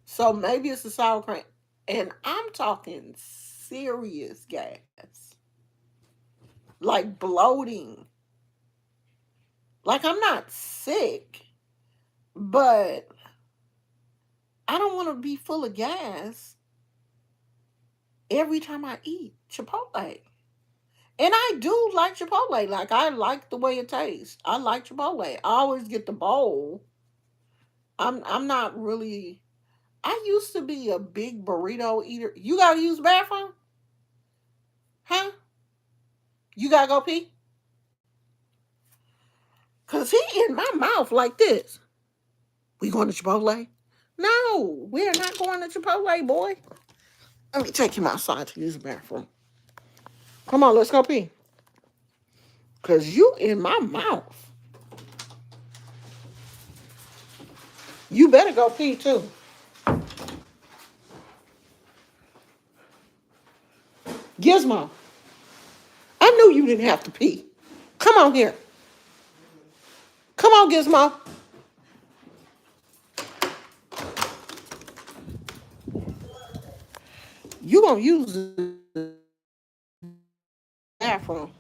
So maybe it's the sour cream, and I'm talking serious gas, like bloating. Like I'm not sick, but I don't want to be full of gas every time I eat Chipotle. And I do like Chipotle. Like I like the way it tastes. I like Chipotle. I always get the bowl. I'm not really. I used to be a big burrito eater. You gotta use the bathroom, huh? You gotta go pee. Cause he in my mouth like this. We going to Chipotle? No, we are not going to Chipotle, boy. Let me take him outside to use the bathroom. Come on, let's go pee. Cause you in my mouth. You better go pee too. Gizmo, I knew you didn't have to pee. Come on here. Come on, Gizmo. You gonna use the bathroom.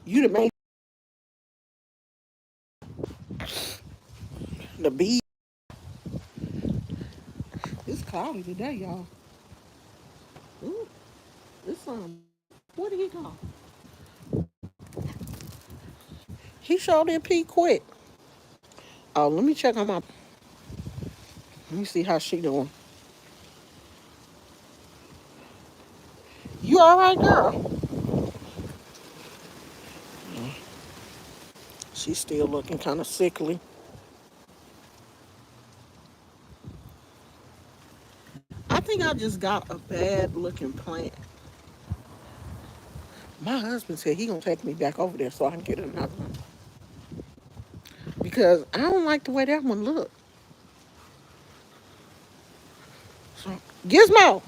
You the main the bee. It's cloudy today, y'all. Ooh, it's where did he go? He showed in pee quick. Oh, let me check on my. Let me see how she doing. You all right, girl? She's still looking kind of sickly. I think I just got a bad looking plant. My husband said he gonna take me back over there so I can get another one because I don't like the way that one look. So Gizmo,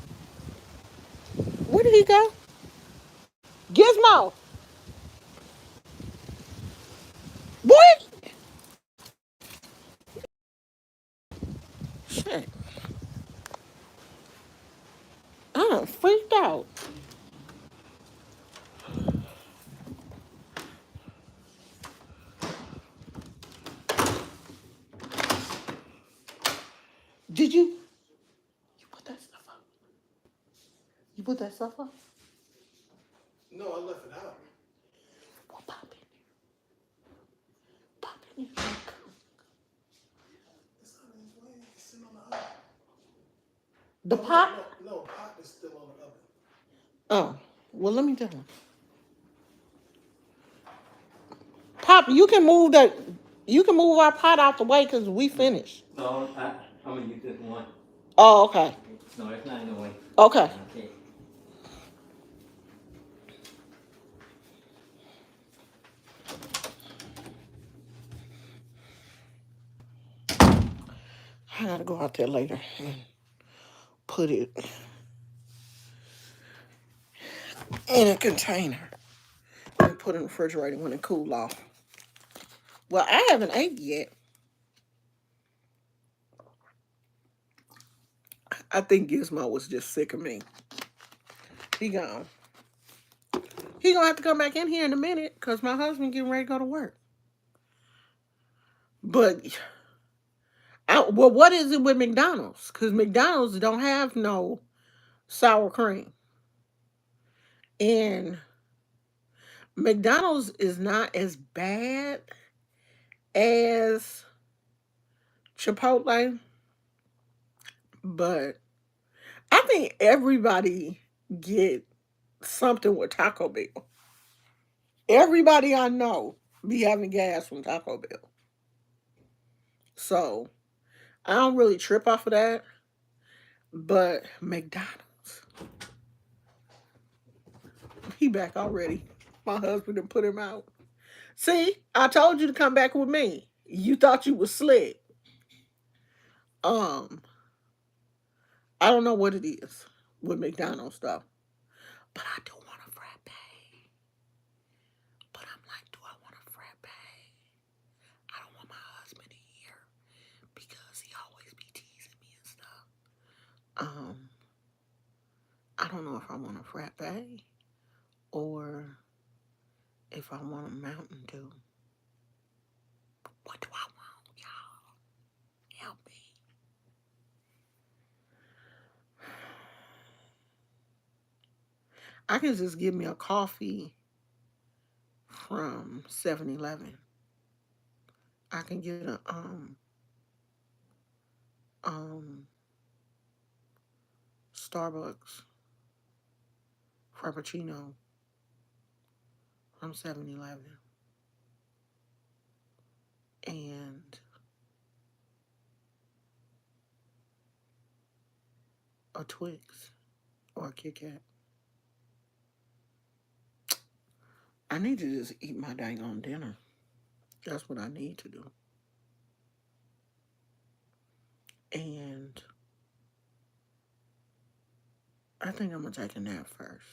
where did he go? Gizmo, boy, shit, I done freaked out. Did you? You put that stuff up. You put that stuff up. No, I left it out. Well, pop in there. Pop in there. It's not in his way. It's sitting on the oven. The pot? No, pot is still on the oven. Oh, well, let me tell him. Pop, you can move that. You can move our pot out the way because we finished. No, I'm gonna use this one. Oh, okay. No, it's not in the way. Okay. Okay. I gotta go out there later and put it in a container and put it in the refrigerator when it cool off. Well, I haven't ate yet. I think Gizmo was just sick of me. He gone. He gonna have to come back in here in a minute because my husband getting ready to go to work. But well, what is it with McDonald's? Because McDonald's don't have no sour cream, and McDonald's is not as bad as Chipotle, but I think everybody get something with Taco Bell. Everybody I know be having gas from Taco Bell. So I don't really trip off of that. But McDonald's, he back already. My husband done put him out. See, I told you to come back with me. You thought you was slick. Um, I don't know what it is with McDonald's stuff, but I do want a frappe. But I'm like, do I want a frappe? I don't want my husband to hear because he always be teasing me and stuff. Um, I don't know if I want a frappe or if I want a Mountain Dew. What do I want, y'all? Help me. I can just give me a coffee from 7-Eleven. I can get a um Starbucks Frappuccino from 7-Eleven. and a Twix or a Kit Kat. I need to just eat my dang on dinner. That's what I need to do. And I think I'm gonna take a nap first.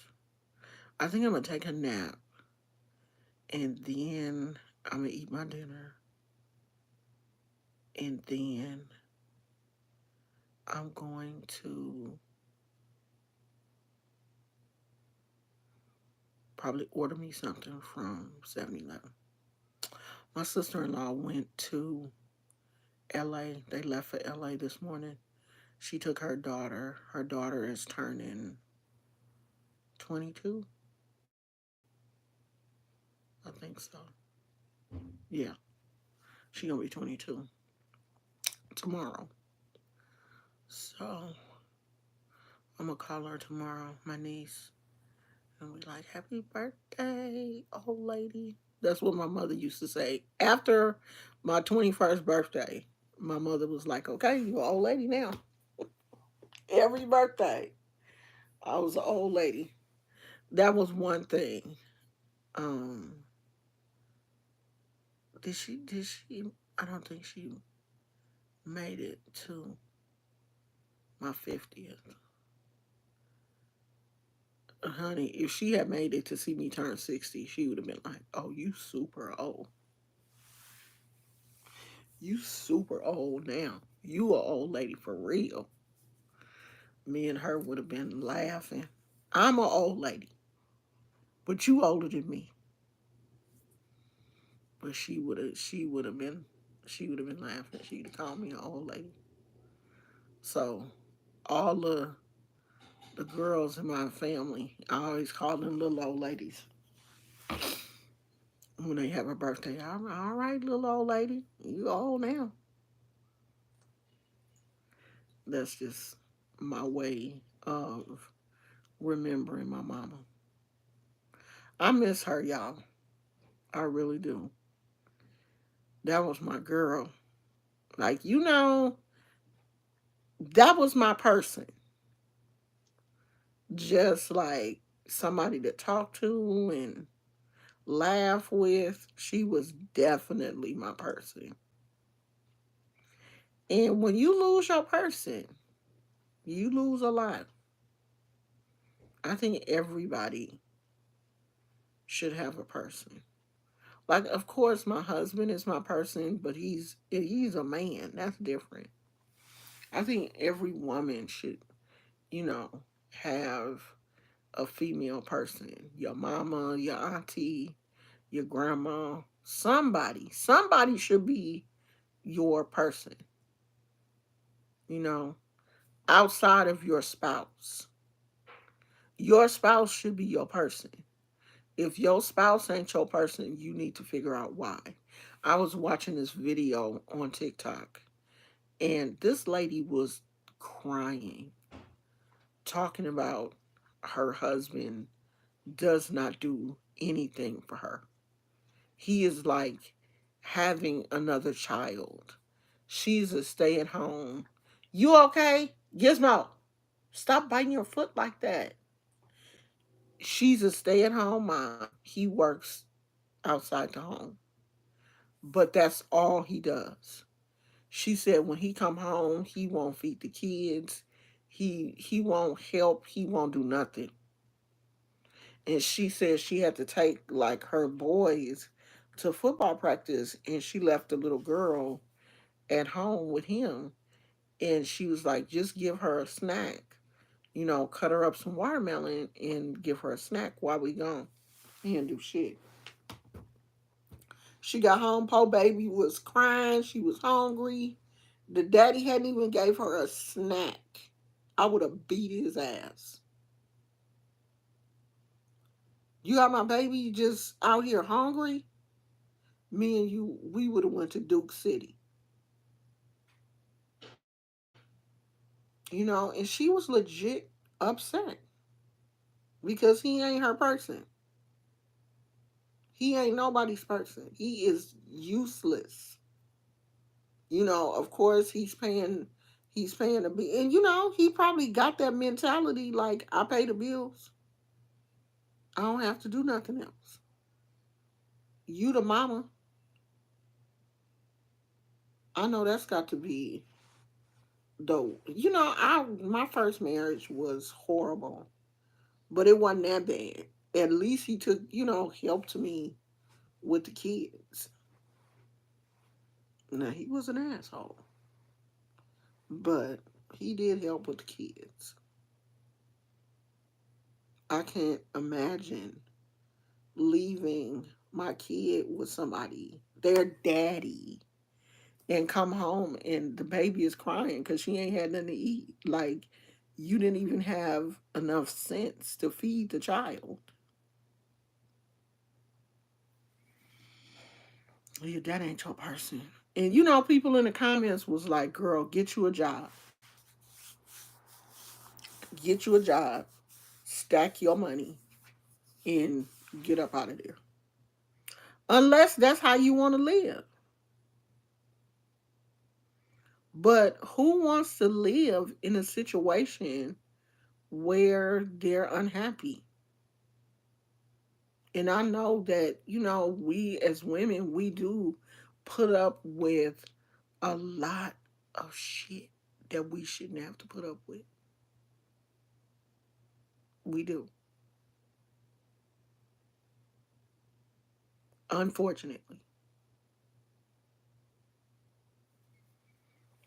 I think I'm gonna take a nap and then I'm gonna eat my dinner and then I'm going to probably order me something from 7-Eleven. My sister-in-law went to LA. They left for LA this morning. She took her daughter. Her daughter is turning 22. I think so. Yeah, she gonna be 22 tomorrow. So I'm gonna call her tomorrow, my niece, and we like, "Happy birthday, old lady." That's what my mother used to say. After my 21st birthday, my mother was like, "Okay, you're an old lady now." Every birthday, I was an old lady. That was one thing. Um, did she? I don't think she made it to my 50th. Honey, if she had made it to see me turn 60, she would have been like, "Oh, you super old. You super old now. You a old lady for real." Me and her would have been laughing. I'm a old lady, but you older than me. But she would have been laughing. She'd have called me an old lady. So all the girls in my family, I always call them little old ladies when they have a birthday. All right, little old lady, you old now. That's just my way of remembering my mama. I miss her, y'all. I really do. That was my girl. Like, that was my person. Just like somebody to talk to and laugh with. She was definitely my person. And when you lose your person, you lose a lot. I think everybody should have a person. Like, of course, my husband is my person, but he's a man. That's different. I think every woman should, you know, have a female person. Your mama, your auntie, your grandma, somebody should be your person, you know, outside of your spouse. Your spouse should be your person. If your spouse ain't your person, you need to figure out why. I was watching this video on TikTok and this lady was crying, talking about her husband does not do anything for her. He is like having another child. She's a stay at home. You okay? Gizmo, stop biting your foot like that. She's a stay at home mom. He works outside the home. But that's all he does. She said when he come home, he won't feed the kids. He won't help. He won't do nothing. And she said she had to take like her boys to football practice and she left the little girl at home with him and she was like just give her a snack, cut her up some watermelon and give her a snack while we gone. He didn't do shit. She got home, poor baby was crying, she was hungry. The daddy hadn't even gave her a snack. I would have beat his ass. You got my baby just out here hungry? Me and you, we would have went to Duke City. And she was legit upset because he ain't her person. He ain't nobody's person. He is useless. Of course he's paying the bill. And he probably got that mentality like I pay the bills. I don't have to do nothing else. You the mama. I know that's got to be though. I my first marriage was horrible, but it wasn't that bad. At least he took, helped me with the kids. Now he was an asshole, but he did help with the kids. I can't imagine leaving my kid with somebody, their daddy, and come home and the baby is crying because she ain't had nothing to eat. Like, you didn't even have enough sense to feed the child. Yeah, that ain't your person. And people in the comments was like, girl, get you a job. Get you a job. Stack your money and get up out of there. Unless that's how you want to live. But who wants to live in a situation where they're unhappy? And I know that, we as women, we do put up with a lot of shit that we shouldn't have to put up with. We do. Unfortunately.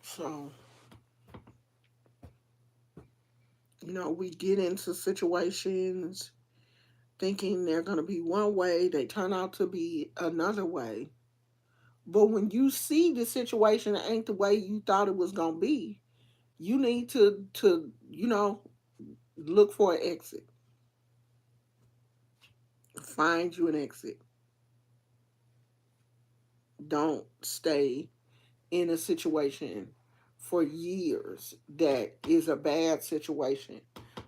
So, we get into situations thinking they're going to be one way, they turn out to be another way. But when you see the situation ain't the way you thought it was going to be, you need to look for an exit. Find you an exit. Don't stay in a situation for years that is a bad situation.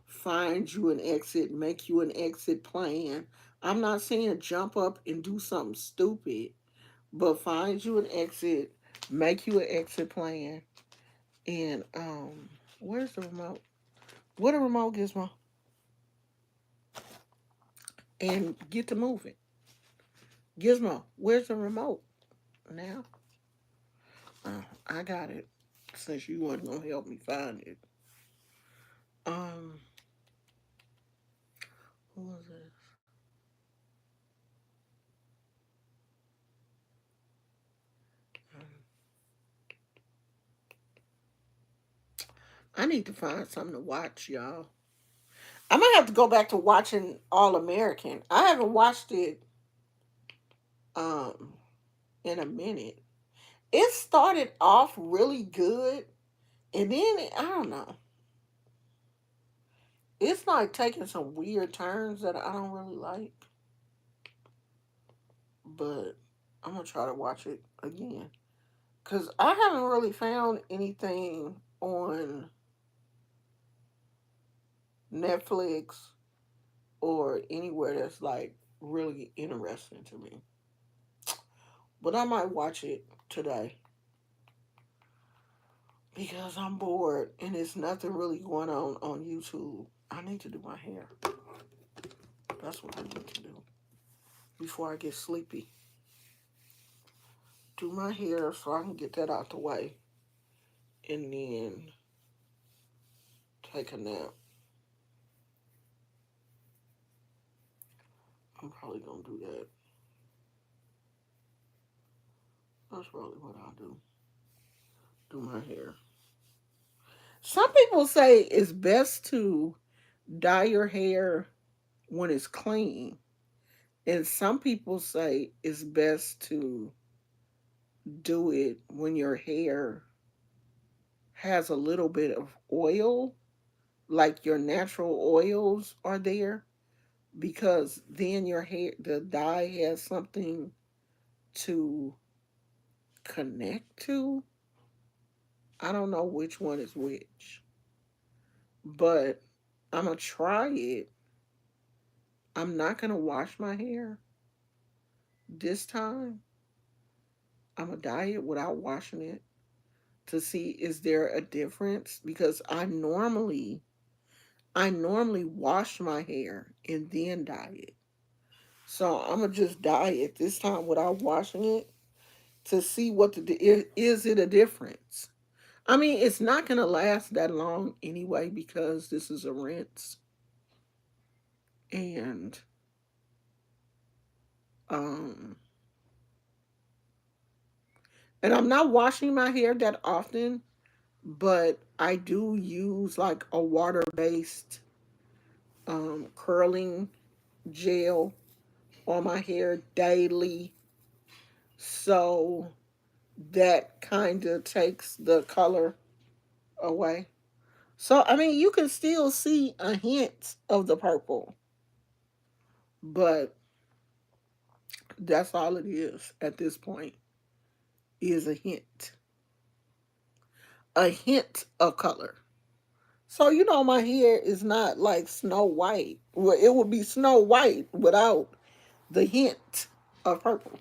Find you an exit, make you an exit plan. I'm not saying jump up and do something stupid, but find you an exit, make you an exit plan, and where's the remote? What a remote, Gizmo, and get to moving. Gizmo, where's the remote now? I got it. Since you wasn't gonna help me find it. Um, who was this? Um, I need to find something to watch, y'all. I might have to go back to watching All American. I haven't watched it um in a minute. It started off really good, and then I don't know. It's like taking some weird turns that I don't really like. But I'm gonna try to watch it again because I haven't really found anything on Netflix or anywhere that's like really interesting to me. But I might watch it today because I'm bored and there's nothing really going on YouTube. I need to do my hair. That's what I need to do before I get sleepy. Do my hair so I can get that out the way and then take a nap. I'm probably gonna do that. That's probably what I'll do. Do my hair. Some people say it's best to dye your hair when it's clean. And some people say it's best to do it when your hair has a little bit of oil, like your natural oils are there, because then your hair, the dye has something to connect to. I don't know which one is which, but I'm going to try it. I'm not going to wash my hair this time. I'm going to dye it without washing it to see is there a difference, because I normally wash my hair and then dye it. So I'm gonna just dye it this time without washing it to see what is it a difference. I mean, it's not gonna last that long anyway because this is a rinse, and um and I'm not washing my hair that often, but I do use like a water-based curling gel on my hair daily. So that kind of takes the color away. So I mean, you can still see a hint of the purple, but that's all it is at this point, is a hint of color. So my hair is not like Snow White. Well, it would be Snow White without the hint of purple.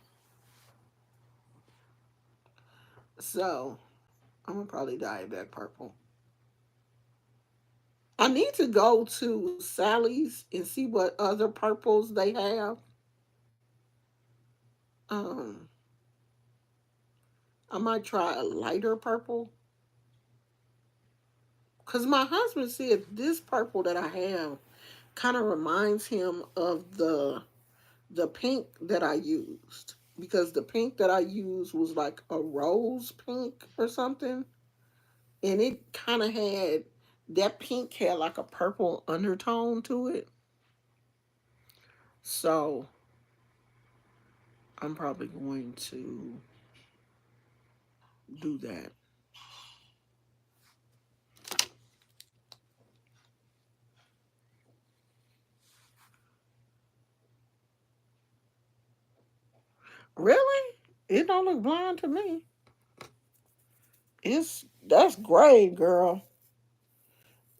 So I'm gonna probably dye it back purple. I need to go to Sally's and see what other purples they have. Um, I might try a lighter purple. Cause my husband said this purple that I have kind of reminds him of the pink that I used. Because the pink that I used was like a rose pink or something. And it kind of had, that pink had like a purple undertone to it. So I'm probably going to do that. Really? It don't look blonde to me. That's gray, girl.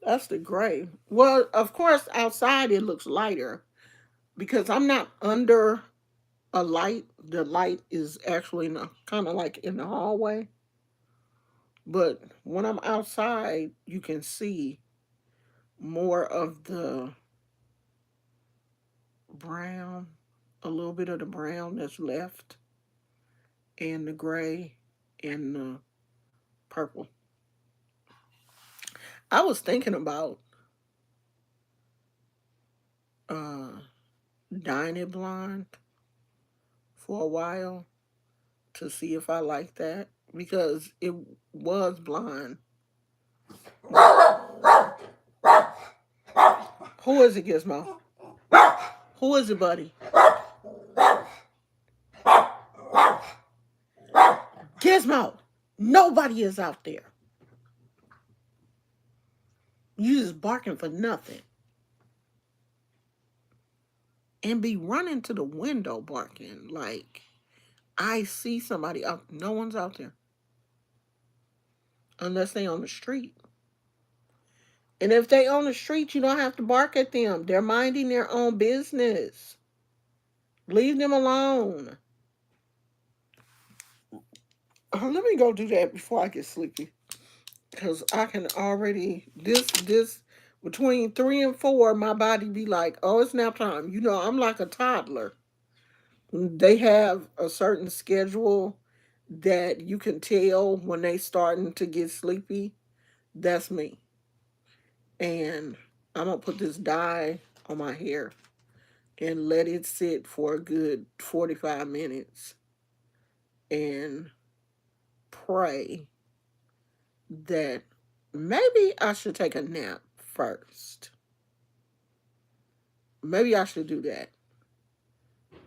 That's the gray. Well, of course, outside it looks lighter because I'm not under a light. The light is actually kind of like in the hallway. But when I'm outside, you can see more of the brown, a little bit of the brown that's left, and the gray and the purple. I was thinking about uh dyeing it blonde for a while to see if I like that because it was blonde. Who is it, Gizmo? Who is it, buddy? Gizmo! Nobody is out there. You just barking for nothing. And be running to the window barking like I see somebody out. No one's out there. Unless they on the street. And if they on the street, you don't have to bark at them. They're minding their own business. Leave them alone. Let me go do that before I get sleepy. Because I can already, this, between 3 and 4, my body be like, oh, it's nap time. I'm like a toddler. They have a certain schedule that you can tell when they starting to get sleepy. That's me. And I'm going to put this dye on my hair and let it sit for a good 45 minutes and pray that maybe I should take a nap first. Maybe I should do that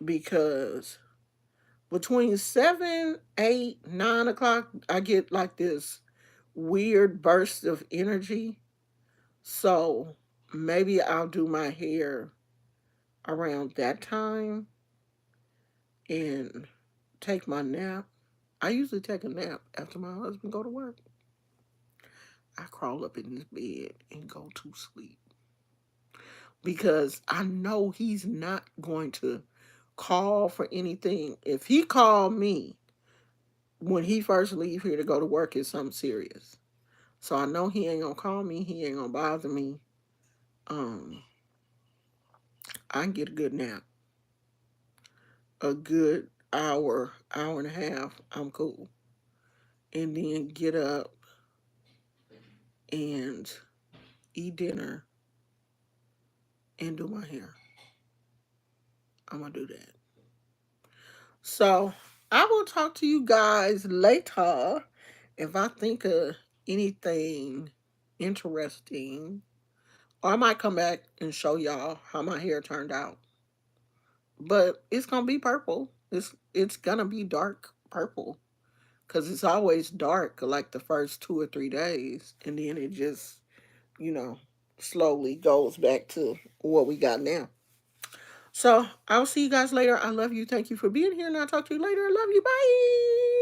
because between 7, 8, 9 o'clock, I get like this weird burst of energy. So maybe I'll do my hair around that time and take my nap. I usually take a nap after my husband go to work. I crawl up in this bed and go to sleep because I know he's not going to call for anything. If he called me when he first leave here to go to work, it's something serious. So I know he ain't gonna call me. He ain't gonna bother me. I can get a good nap, a good hour, hour and a half. I'm cool, and then get up and eat dinner and do my hair. I'm gonna do that. So I will talk to you guys later if I think of anything interesting. Or I might come back and show y'all how my hair turned out. But it's gonna be purple. It's gonna be dark purple. Cause it's always dark like the first 2 or 3 days. And then it just, you know, slowly goes back to what we got now. So I'll see you guys later. I love you. Thank you for being here, and I'll talk to you later. I love you. Bye.